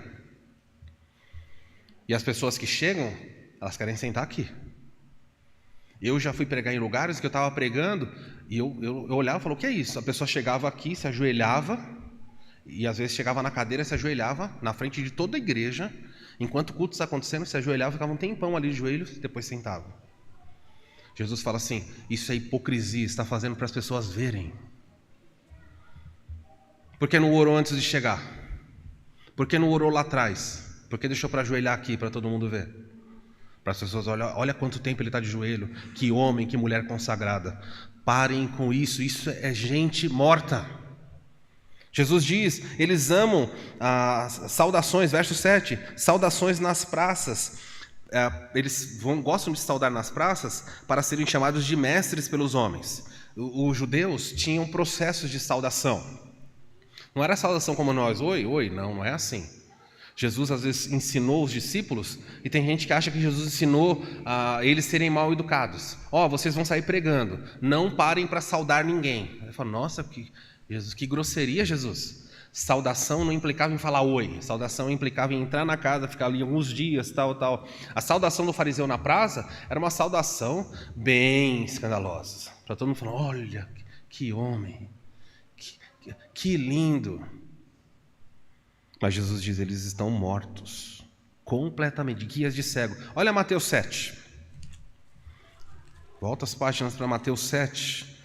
E as pessoas que chegam, elas querem sentar aqui. Eu já fui pregar em lugares que eu estava pregando e eu olhava e falava, o que é isso? A pessoa chegava aqui, se ajoelhava, e às vezes chegava na cadeira, se ajoelhava na frente de toda a igreja, enquanto o culto está acontecendo, se ajoelhava, ficava um tempão ali de joelhos e depois sentava. Jesus fala assim, isso é hipocrisia, está fazendo para as pessoas verem. Por que não orou antes de chegar? Por que não orou lá atrás? Por que deixou para ajoelhar aqui, para todo mundo ver? Para as pessoas, olha quanto tempo ele está de joelho, que homem, que mulher consagrada. Parem com isso, isso é gente morta. Jesus diz, eles amam as saudações, verso 7, saudações nas praças. Eles gostam de saudar nas praças para serem chamados de mestres pelos homens. Os judeus tinham processos de saudação. Não era saudação como nós, oi, oi, não é assim. Jesus às vezes ensinou os discípulos, e tem gente que acha que Jesus ensinou a eles serem mal educados. Vocês vão sair pregando, não parem para saudar ninguém. Ele fala, nossa, que grosseria, Jesus. Saudação não implicava em falar oi, saudação implicava em entrar na casa, ficar ali alguns dias, tal. A saudação do fariseu na praça era uma saudação bem escandalosa. Para todo mundo falar, olha, que homem, que lindo. Mas Jesus diz, eles estão mortos, completamente, guias de cego. Olha Mateus 7. Volta as páginas para Mateus 7.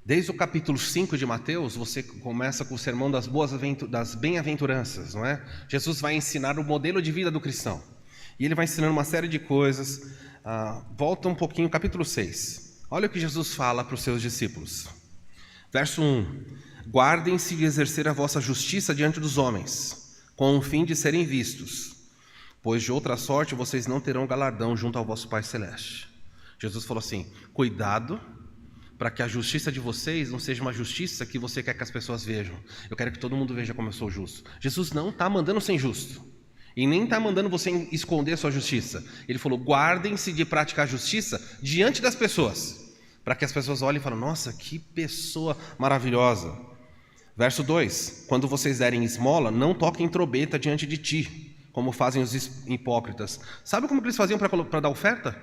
Desde o capítulo 5 de Mateus, você começa com o sermão das bem-aventuranças, não é? Jesus vai ensinar o modelo de vida do cristão. E ele vai ensinando uma série de coisas. Volta um pouquinho, capítulo 6. Olha o que Jesus fala para os seus discípulos. Verso 1. Guardem-se de exercer a vossa justiça diante dos homens, com o fim de serem vistos, pois de outra sorte vocês não terão galardão junto ao vosso Pai Celeste. Jesus falou assim, cuidado para que a justiça de vocês não seja uma justiça que você quer que as pessoas vejam. Eu quero que todo mundo veja como eu sou justo. Jesus não está mandando ser injusto. E nem está mandando você esconder a sua justiça. Ele falou, guardem-se de praticar a justiça diante das pessoas, para que as pessoas olhem e falem, nossa, que pessoa maravilhosa. Verso 2, quando vocês derem esmola, não toquem trombeta diante de ti, como fazem os hipócritas. Sabe como que eles faziam para dar oferta?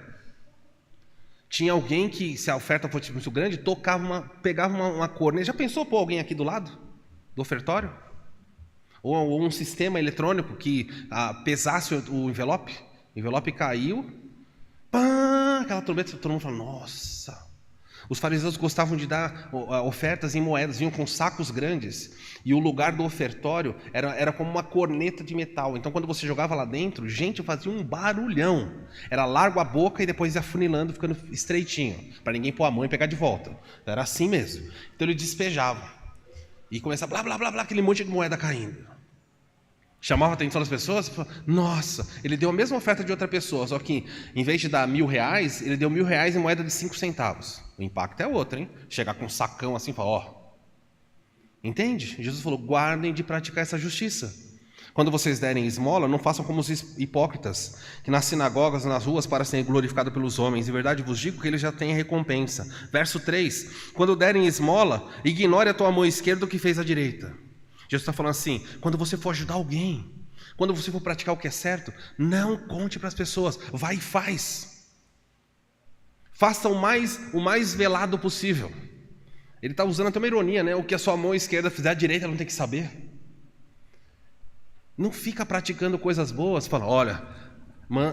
Tinha alguém que, se a oferta fosse muito grande, pegava uma corneta. Já pensou pôr alguém aqui do lado do ofertório? Ou um sistema eletrônico que pesasse o envelope caiu, pá, aquela trombeta, todo mundo fala, nossa. Os fariseus gostavam de dar ofertas em moedas, vinham com sacos grandes, e o lugar do ofertório era como uma corneta de metal. Então quando você jogava lá dentro, gente, fazia um barulhão. Era largo a boca e depois ia afunilando, ficando estreitinho, para ninguém pôr a mão e pegar de volta. Era assim mesmo. Então ele despejava, e começava blá, blá, blá, blá, aquele monte de moeda caindo. Chamava a atenção das pessoas, nossa, ele deu a mesma oferta de outra pessoa, só que em vez de dar R$1.000, ele deu R$1.000 em moeda de 5 centavos. O impacto é outro, hein? Chegar com um sacão assim e falar, entende? Jesus falou, guardem de praticar essa justiça. Quando vocês derem esmola, não façam como os hipócritas, que nas sinagogas, nas ruas, para serem glorificados pelos homens. Em verdade vos digo que eles já têm a recompensa. Verso 3, quando derem esmola, ignore a tua mão esquerda o que fez a direita. Jesus está falando assim, quando você for ajudar alguém, quando você for praticar o que é certo, não conte para as pessoas, vai e faz. Faça o mais velado possível. Ele está usando até uma ironia, né? O que a sua mão esquerda fizer, a direita não tem que saber. Não fica praticando coisas boas, fala, olha,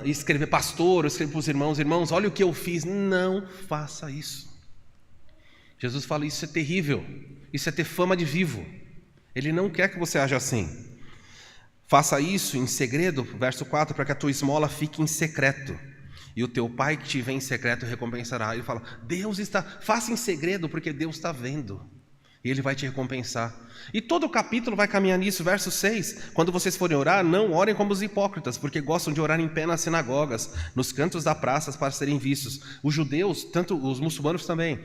escrever pastor, escrever para os irmãos, olha o que eu fiz. Não faça isso. Jesus fala, isso é terrível, isso é ter fama de vivo. Ele não quer que você haja assim. Faça isso em segredo, verso 4, para que a tua esmola fique em secreto. E o teu pai que te vê em secreto recompensará. Ele fala, faça em segredo porque Deus está vendo. E Ele vai te recompensar. E todo o capítulo vai caminhar nisso. Verso 6, quando vocês forem orar, não orem como os hipócritas, porque gostam de orar em pé nas sinagogas, nos cantos da praça para serem vistos. Os judeus, tanto os muçulmanos também,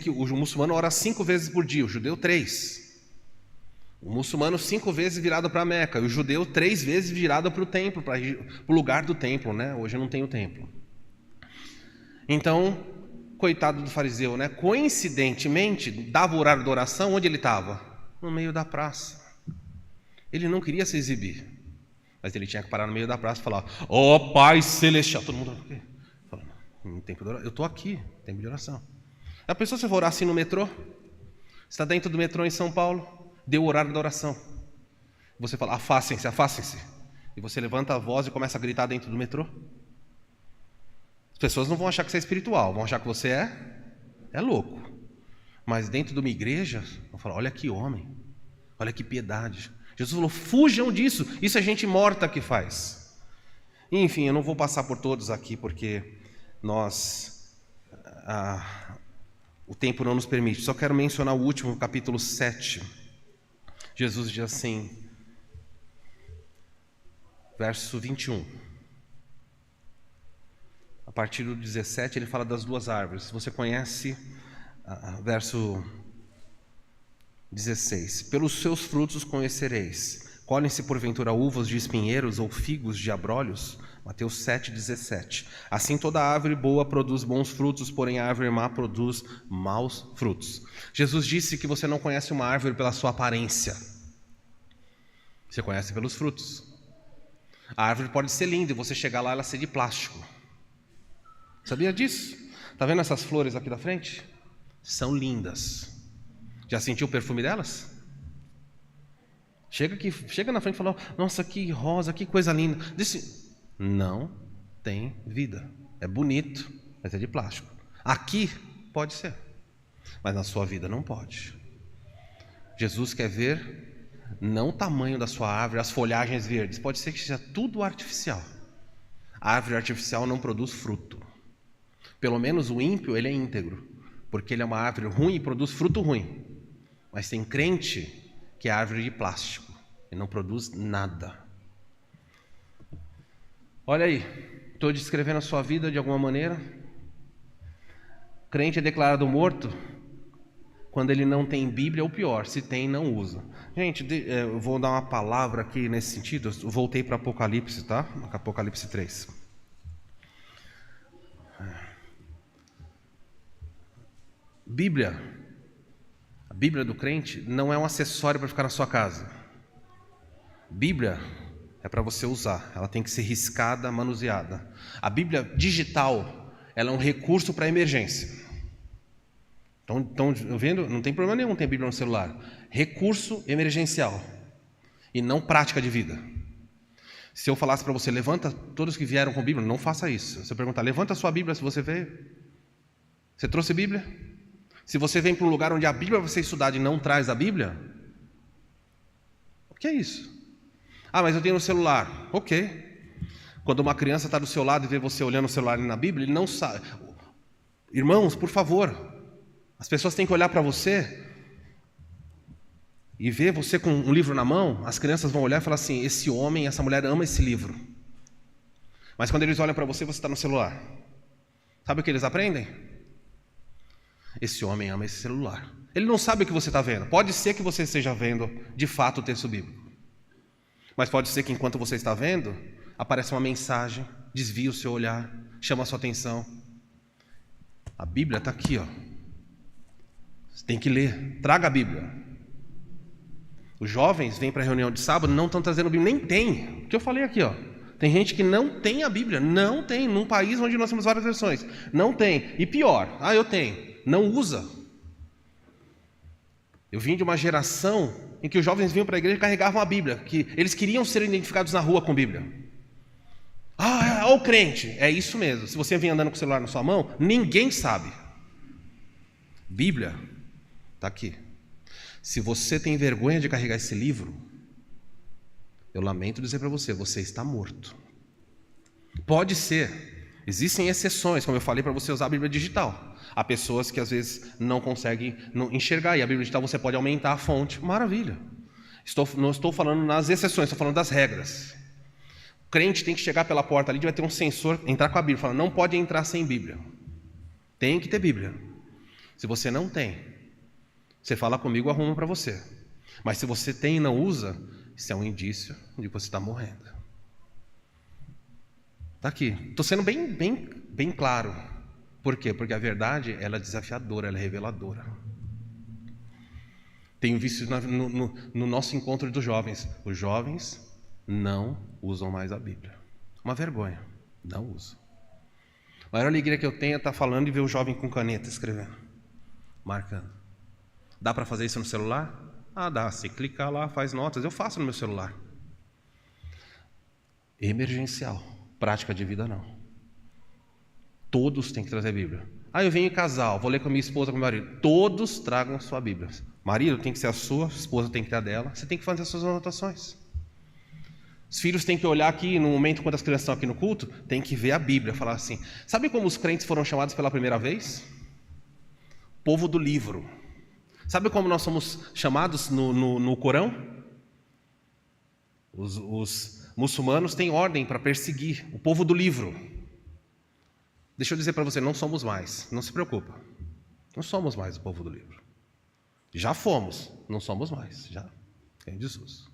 o muçulmano ora 5 vezes por dia, o judeu 3. O muçulmano 5 vezes virado para Meca, e o judeu 3 vezes virado para o templo, para o lugar do templo, né? Hoje não tem o templo. Então, coitado do fariseu, né? Coincidentemente, dava o horário da oração, onde ele estava? No meio da praça. Ele não queria se exibir, mas ele tinha que parar no meio da praça e falar: ó Pai Celestial. Todo mundo fala, não, tempo de oração. Eu estou aqui, tempo de oração. A pessoa, se for orar assim no metrô, está dentro do metrô em São Paulo, deu o horário da oração. Você fala: afastem-se, afastem-se. E você levanta a voz e começa a gritar dentro do metrô. As pessoas não vão achar que você é espiritual, vão achar que você é louco. Mas dentro de uma igreja, vão falar: olha que homem, olha que piedade. Jesus falou: fujam disso, isso é gente morta que faz. Enfim, eu não vou passar por todos aqui, porque o tempo não nos permite. Só quero mencionar o último, capítulo 7. Jesus diz assim, verso 21. A partir do 17 ele fala das duas árvores. Você conhece verso 16. Pelos seus frutos os conhecereis. Colhem-se porventura uvas de espinheiros ou figos de abrolhos? Mateus 7,17. Assim toda árvore boa produz bons frutos, porém a árvore má produz maus frutos. Jesus disse que você não conhece uma árvore pela sua aparência. Você conhece pelos frutos. A árvore pode ser linda e você chegar lá e ela ser de plástico. Sabia disso? Está vendo essas flores aqui da frente? São lindas. Já sentiu o perfume delas? Chega na frente e fala: nossa, que rosa, que coisa linda. Disse: não tem vida. É bonito, mas é de plástico. Aqui pode ser, mas na sua vida não pode. Jesus quer ver não o tamanho da sua árvore, as folhagens verdes. Pode ser que seja tudo artificial. A árvore artificial não produz fruto. Pelo menos o ímpio, ele é íntegro, porque ele é uma árvore ruim e produz fruto ruim. Mas tem crente que é árvore de plástico e não produz nada. Olha aí, estou descrevendo a sua vida de alguma maneira. Crente é declarado morto quando ele não tem Bíblia, ou pior, se tem, não usa. Gente, eu vou dar uma palavra aqui nesse sentido. Eu voltei para Apocalipse, tá? Apocalipse 3. Bíblia, a Bíblia do crente não é um acessório para ficar na sua casa. Bíblia é para você usar, ela tem que ser riscada, manuseada. A Bíblia digital, ela é um recurso para emergência. Estão vendo? Não tem problema nenhum ter Bíblia no celular. Recurso emergencial e não prática de vida. Se eu falasse para você: levanta todos que vieram com Bíblia, não faça isso. Se eu perguntar: levanta a sua Bíblia se você veio. Você trouxe Bíblia? Se você vem para um lugar onde a Bíblia vai ser estudada e não traz a Bíblia, o que é isso? Ah, mas eu tenho no celular. Ok. Quando uma criança está do seu lado e vê você olhando o celular na Bíblia, ele não sabe. Irmãos, por favor, as pessoas têm que olhar para você e ver você com um livro na mão. As crianças vão olhar e falar assim: esse homem, essa mulher ama esse livro. Mas quando eles olham para você, você está no celular. Sabe o que eles aprendem? Esse homem ama esse celular. Ele não sabe o que você está vendo. Pode ser que você esteja vendo, de fato, o texto bíblico. Mas pode ser que enquanto você está vendo, apareça uma mensagem, desvia o seu olhar, chama a sua atenção. A Bíblia está aqui, ó. Você tem que ler. Traga a Bíblia. Os jovens vêm para a reunião de sábado, não estão trazendo a Bíblia. Nem tem. O que eu falei aqui, ó. Tem gente que não tem a Bíblia. Não tem. Num país onde nós temos várias versões. Não tem. E pior, eu tenho. Não usa. Eu vim de uma geração em que os jovens vinham para a igreja e carregavam a Bíblia, que eles queriam ser identificados na rua com Bíblia. O crente. É isso mesmo. Se você vem andando com o celular na sua mão, ninguém sabe. Bíblia está aqui. Se você tem vergonha de carregar esse livro, eu lamento dizer para você, você está morto. Pode ser. Existem exceções, como eu falei, para você usar a Bíblia digital. Há pessoas que às vezes não conseguem enxergar, e a Bíblia digital você pode aumentar a fonte. Maravilha. Não estou falando nas exceções, estou falando das regras. O crente tem que chegar pela porta ali, vai ter um sensor, entrar com a Bíblia, falando: não pode entrar sem Bíblia. Tem que ter Bíblia. Se você não tem, você fala comigo, eu arrumo para você. Mas se você tem e não usa, isso é um indício de que você está morrendo. Está aqui. Estou sendo bem claro. Por quê? Porque a verdade, ela é desafiadora, ela é reveladora. Tenho visto no nosso encontro dos jovens. Os jovens não usam mais a Bíblia. Uma vergonha. Não usam. A maior alegria que eu tenho é estar falando e ver o jovem com caneta escrevendo, marcando. Dá para fazer isso no celular? Ah, dá. Se clicar lá, faz notas. Eu faço no meu celular. Emergencial. Prática de vida, não. Todos têm que trazer a Bíblia. Ah, eu venho em casal, vou ler com a minha esposa, com o meu marido. Todos tragam a sua Bíblia. Marido tem que ser a sua, esposa tem que ter a dela. Você tem que fazer as suas anotações. Os filhos têm que olhar aqui, no momento quando as crianças estão aqui no culto, tem que ver a Bíblia, falar assim, sabe como os crentes foram chamados pela primeira vez? Povo do livro. Sabe como nós somos chamados no Corão? Os muçulmanos têm ordem para perseguir o povo do livro. Deixa eu dizer para você, não somos mais, não se preocupa. Não somos mais o povo do livro. Já fomos, não somos mais, já. Em Jesus.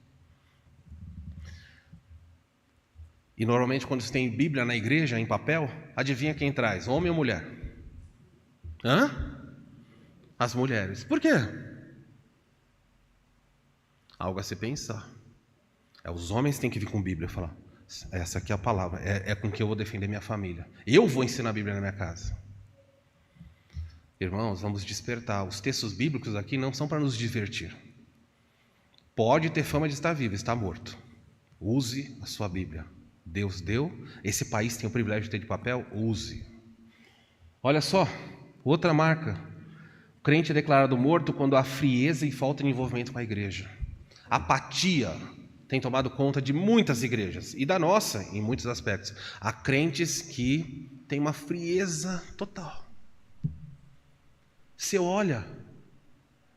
E normalmente quando você tem Bíblia na igreja, em papel, adivinha quem traz? Homem ou mulher? As mulheres. Por quê? Algo a se pensar. Os homens têm que vir com Bíblia e falar, essa aqui é a palavra, é com que eu vou defender minha família. Eu vou ensinar a Bíblia na minha casa. Irmãos, vamos despertar. Os textos bíblicos aqui não são para nos divertir. Pode ter fama de estar vivo, está morto. Use a sua Bíblia. Deus deu, esse país tem o privilégio de ter de papel, use. Olha só, outra marca. O crente é declarado morto quando há frieza e falta de envolvimento com a igreja. Apatia tem tomado conta de muitas igrejas, e da nossa, em muitos aspectos. Há crentes que têm uma frieza total. Você olha,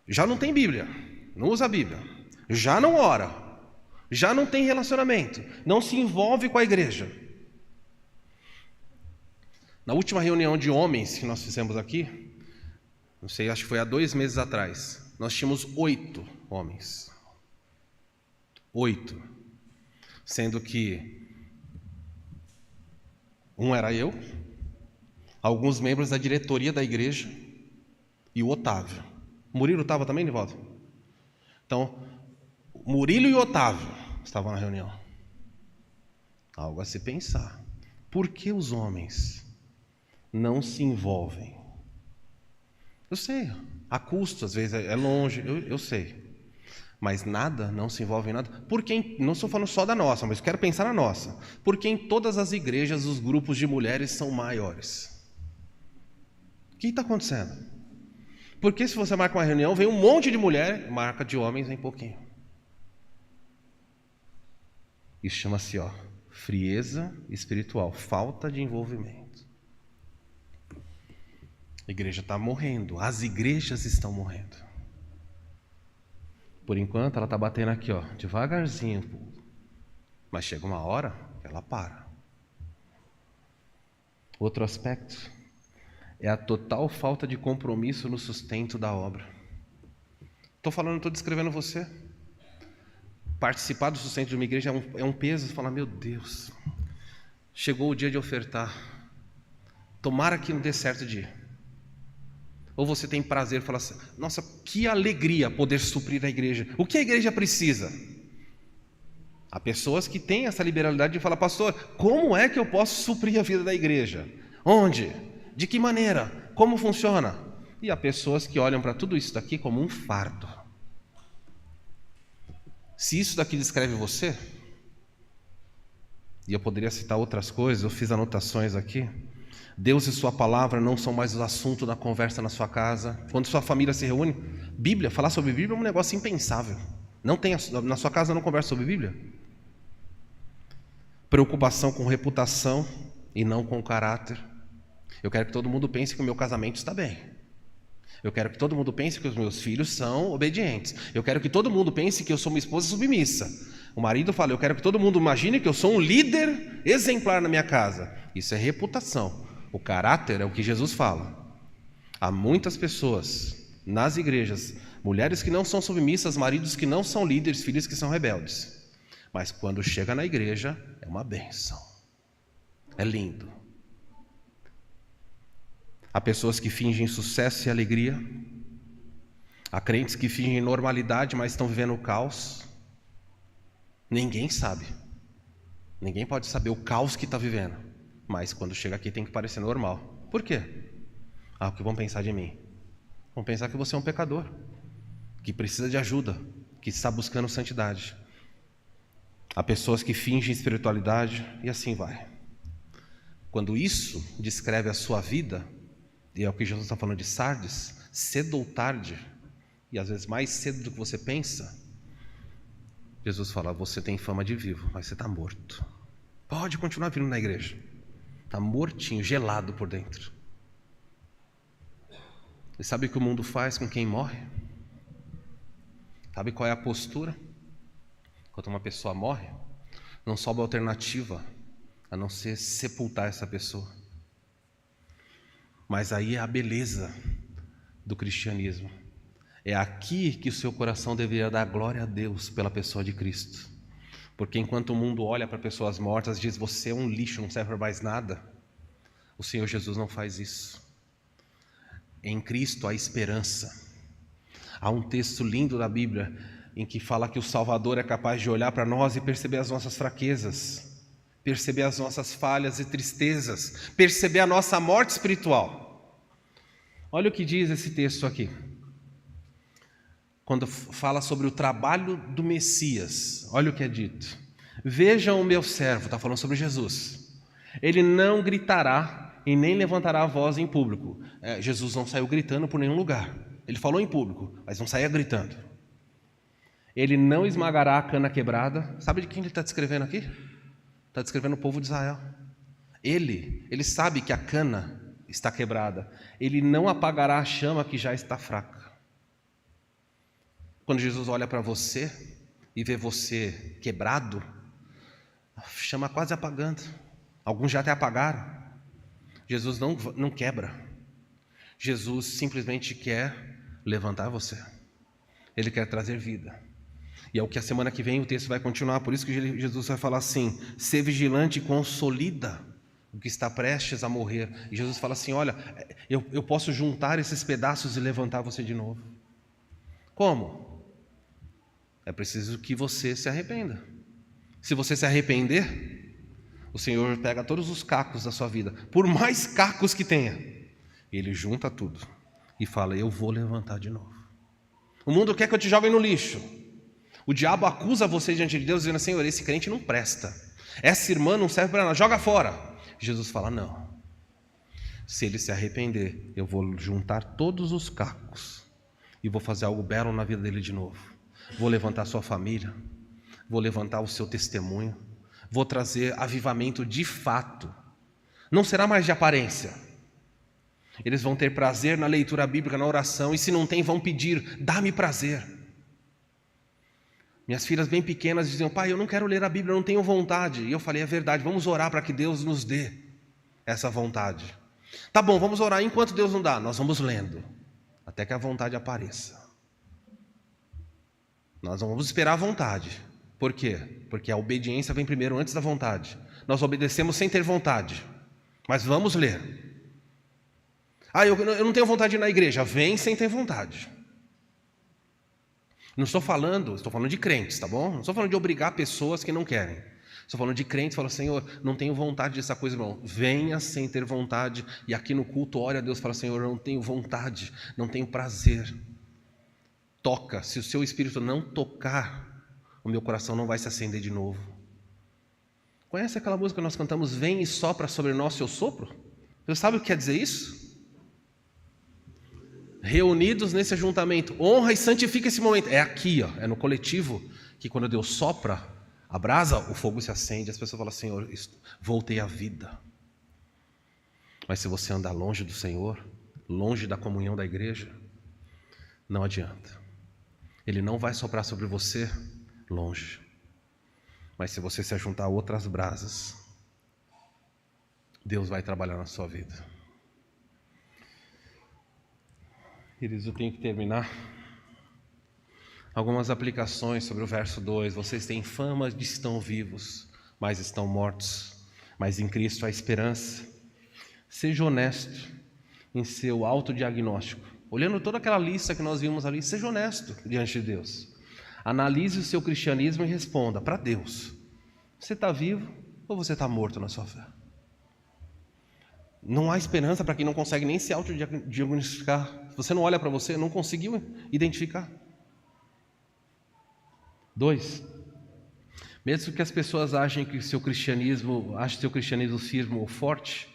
já não tem Bíblia, não usa a Bíblia, já não ora, já não tem relacionamento, não se envolve com a igreja. Na última reunião de homens que nós fizemos aqui, não sei, acho que foi há 2 meses atrás, nós tínhamos 8 homens. 8. Sendo que um era eu, alguns membros da diretoria da igreja e o Otávio. O Murilo estava também, Nivaldo? Então, Murilo e Otávio estavam na reunião. Algo a se pensar. Por que os homens não se envolvem? Eu sei, a custo, às vezes é longe, eu sei. Mas nada, não se envolve em nada. Porque, não estou falando só da nossa, mas quero pensar na nossa. Porque em todas as igrejas os grupos de mulheres são maiores. O que está acontecendo? Porque se você marca uma reunião, vem um monte de mulher, marca de homens, vem pouquinho. Isso chama-se, frieza espiritual, falta de envolvimento. A igreja está morrendo, as igrejas estão morrendo. Por enquanto ela está batendo aqui, devagarzinho. Mas chega uma hora que ela para. Outro aspecto é a total falta de compromisso no sustento da obra. Estou descrevendo você. Participar do sustento de uma igreja é um peso. Você fala, meu Deus, chegou o dia de ofertar. Tomara que não dê certo o dia. Ou você tem prazer e fala assim, nossa, que alegria poder suprir a igreja. O que a igreja precisa? Há pessoas que têm essa liberalidade de falar, pastor, como é que eu posso suprir a vida da igreja? Onde? De que maneira? Como funciona? E há pessoas que olham para tudo isso daqui como um fardo. Se isso daqui descreve você, e eu poderia citar outras coisas, eu fiz anotações aqui. Deus e sua palavra não são mais o assunto da conversa na sua casa. Quando sua família se reúne, Bíblia, falar sobre Bíblia é um negócio impensável. Não tem, na sua casa não conversa sobre Bíblia? Preocupação com reputação e não com caráter. Eu quero que todo mundo pense que o meu casamento está bem. Eu quero que todo mundo pense que os meus filhos são obedientes. Eu quero que todo mundo pense que eu sou uma esposa submissa. O marido fala, eu quero que todo mundo imagine que eu sou um líder exemplar na minha casa. Isso é reputação. O caráter é o que Jesus fala. Há muitas pessoas nas igrejas, mulheres que não são submissas, maridos que não são líderes, filhos que são rebeldes. Mas quando chega na igreja, é uma bênção. É lindo. Há pessoas que fingem sucesso e alegria. Há crentes que fingem normalidade, mas estão vivendo o caos. Ninguém sabe. Ninguém pode saber o caos que está vivendo. Mas quando chega aqui tem que parecer normal. Por quê? O que vão pensar de mim? Vão pensar que você é um pecador, que precisa de ajuda, que está buscando santidade. Há pessoas que fingem espiritualidade e assim vai. Quando isso descreve a sua vida, e é o que Jesus está falando de Sardes, cedo ou tarde, e às vezes mais cedo do que você pensa, Jesus fala: você tem fama de vivo, mas você está morto. Pode continuar vindo na igreja. Está mortinho, gelado por dentro. E sabe o que o mundo faz com quem morre? Sabe qual é a postura? Quando uma pessoa morre, não sobra alternativa a não ser sepultar essa pessoa. Mas aí é a beleza do cristianismo. É aqui que o seu coração deveria dar glória a Deus pela pessoa de Cristo. Porque enquanto o mundo olha para pessoas mortas e diz: você é um lixo, não serve para mais nada, o Senhor Jesus não faz isso. Em Cristo há esperança. Há um texto lindo da Bíblia em que fala que o Salvador é capaz de olhar para nós e perceber as nossas fraquezas, perceber as nossas falhas e tristezas, perceber a nossa morte espiritual. Olha o que diz esse texto aqui. Quando fala sobre o trabalho do Messias, olha o que é dito: vejam o meu servo, está falando sobre Jesus, ele não gritará e nem levantará a voz em público. Jesus não saiu gritando por nenhum lugar, ele falou em público, mas não saía gritando. Ele não esmagará a cana quebrada. Sabe de quem ele está descrevendo aqui? Está descrevendo o povo de Israel. Ele sabe que a cana está quebrada, ele não apagará a chama que já está fraca. Quando Jesus olha para você e vê você quebrado, a chama quase apagando. Alguns já até apagaram. Jesus não quebra. Jesus simplesmente quer levantar você. Ele quer trazer vida. E é o que a semana que vem o texto vai continuar. Por isso que Jesus vai falar assim: ser vigilante e consolida o que está prestes a morrer. E Jesus fala assim: olha, eu posso juntar esses pedaços e levantar você de novo. Como? É preciso que você se arrependa. Se você se arrepender, o Senhor pega todos os cacos da sua vida, por mais cacos que tenha, Ele junta tudo e fala: eu vou levantar de novo. O mundo quer que eu te jogue no lixo. O diabo acusa você diante de Deus, dizendo: Senhor, esse crente não presta, essa irmã não serve para nada, joga fora. Jesus fala: não, se ele se arrepender, eu vou juntar todos os cacos e vou fazer algo belo na vida dele de novo. Vou levantar a sua família, vou levantar o seu testemunho, vou trazer avivamento de fato. Não será mais de aparência. Eles vão ter prazer na leitura bíblica, na oração, e se não tem, vão pedir: dá-me prazer. Minhas filhas bem pequenas diziam: pai, eu não quero ler a Bíblia, eu não tenho vontade. E eu falei: é verdade, vamos orar para que Deus nos dê essa vontade. Tá bom, vamos orar. Enquanto Deus não dá, nós vamos lendo, até que a vontade apareça. Nós não vamos esperar a vontade. Por quê? Porque a obediência vem primeiro antes da vontade. Nós obedecemos sem ter vontade, mas vamos ler. Eu não tenho vontade de ir na igreja. Vem sem ter vontade. Não estou falando de crentes, tá bom? Não estou falando de obrigar pessoas que não querem. Estou falando de crentes, fala: Senhor, não tenho vontade dessa coisa, irmão. Venha sem ter vontade. E aqui no culto, ore a Deus, fala: Senhor, eu não tenho vontade, não tenho prazer. Toca. Se o seu espírito não tocar, o meu coração não vai se acender de novo. Conhece aquela música que nós cantamos: vem e sopra sobre nós seu sopro? Você sabe o que quer dizer isso? Reunidos nesse ajuntamento, honra e santifica esse momento. É aqui, é no coletivo, que quando Deus sopra a brasa, o fogo se acende. As pessoas falam: Senhor, voltei à vida. Mas se você andar longe do Senhor, longe da comunhão da igreja, não adianta. Ele não vai soprar sobre você longe. Mas se você se ajuntar a outras brasas, Deus vai trabalhar na sua vida. Queridos, eu tenho que terminar. Algumas aplicações sobre o verso 2. Vocês têm fama de estão vivos, mas estão mortos. Mas em Cristo há esperança. Seja honesto. em seu autodiagnóstico. Olhando toda aquela lista que nós vimos ali, seja honesto diante de Deus. Analise o seu cristianismo e responda para Deus: você está vivo ou você está morto na sua fé? Não há esperança para quem não consegue nem se autodiagnosticar. Se você não olha para você, não conseguiu identificar. 2. Mesmo que as pessoas achem que seu cristianismo firme ou forte,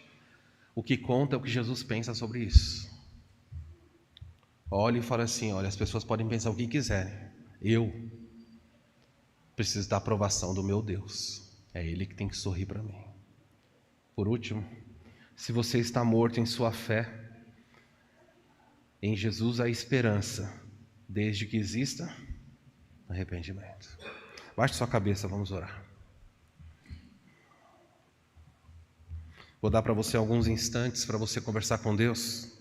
o que conta é o que Jesus pensa sobre isso. Olha e fala assim: olha, as pessoas podem pensar o que quiserem, eu preciso da aprovação do meu Deus. É Ele que tem que sorrir para mim. Por último, se você está morto em sua fé, em Jesus há esperança, desde que exista arrependimento. Baixe sua cabeça, vamos orar. Vou dar para você alguns instantes para você conversar com Deus.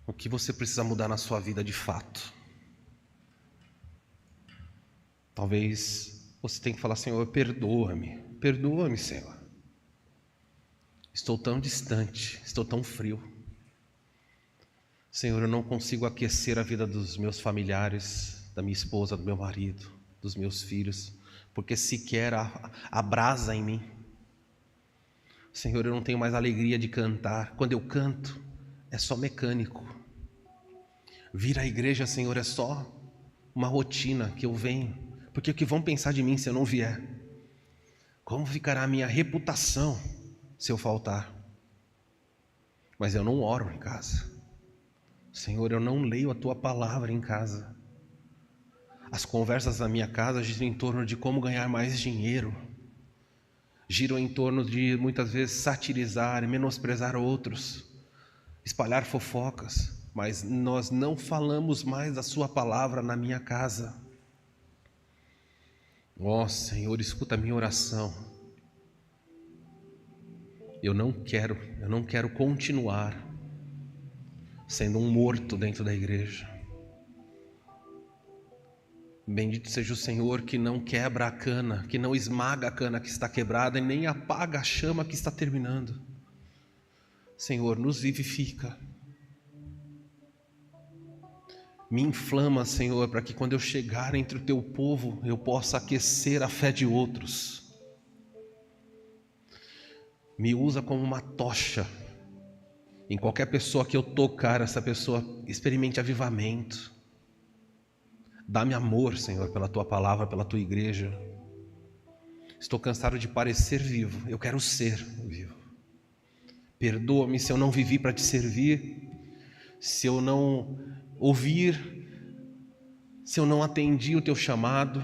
O que você precisa mudar na sua vida de fato? Talvez você tenha que falar: Senhor, perdoa-me, Senhor. Estou tão distante, estou tão frio. Senhor, eu não consigo aquecer a vida dos meus familiares, da minha esposa, do meu marido, dos meus filhos, porque sequer há brasa em mim. Senhor, eu não tenho mais alegria de cantar. Quando eu canto, é só mecânico. Vir à igreja, Senhor, é só uma rotina que eu venho, porque o que vão pensar de mim se eu não vier? Como ficará a minha reputação se eu faltar? Mas eu não oro em casa. Senhor, eu não leio a Tua palavra em casa. As conversas da minha casa giram em torno de como ganhar mais dinheiro. Giram em torno de, muitas vezes, satirizar e menosprezar outros. Espalhar fofocas. Mas nós não falamos mais a Sua palavra na minha casa. Ó Senhor, escuta a minha oração. Eu não quero continuar sendo um morto dentro da igreja. Bendito seja o Senhor que não quebra a cana, que não esmaga a cana que está quebrada e nem apaga a chama que está terminando. Senhor, nos vivifica. Me inflama, Senhor, para que quando eu chegar entre o Teu povo, eu possa aquecer a fé de outros. Me usa como uma tocha. Em qualquer pessoa que eu tocar, essa pessoa experimente avivamento. Dá-me amor, Senhor, pela Tua palavra, pela Tua igreja. Estou cansado de parecer vivo, eu quero ser vivo. Perdoa-me se eu não vivi para Te servir, se eu não ouvir, se eu não atendi o Teu chamado,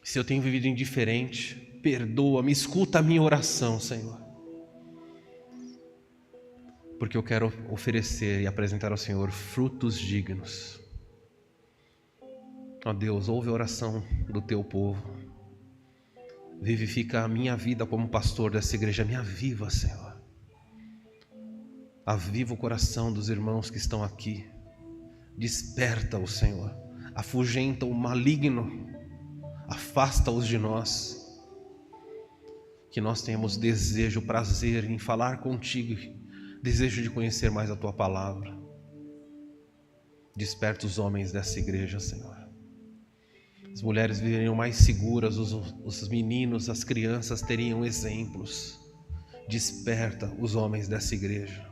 se eu tenho vivido indiferente. Perdoa-me, escuta a minha oração, Senhor. Porque eu quero oferecer e apresentar ao Senhor frutos dignos. Ó Deus, ouve a oração do Teu povo. Vivifica a minha vida como pastor dessa igreja. Me aviva, Senhor. Aviva o coração dos irmãos que estão aqui. Desperta-o, Senhor. Afugenta o maligno. Afasta-os de nós. Que nós tenhamos desejo, prazer em falar contigo. Desejo de conhecer mais a Tua palavra. Desperta os homens dessa igreja, Senhor. As mulheres viveriam mais seguras, os meninos, as crianças teriam exemplos. Desperta os homens dessa igreja.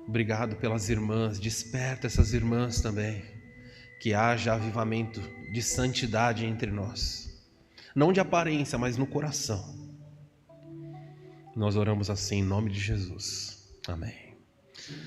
Obrigado pelas irmãs, desperta essas irmãs também. Que haja avivamento de santidade entre nós. Não de aparência, mas no coração. Nós oramos assim em nome de Jesus. Amém.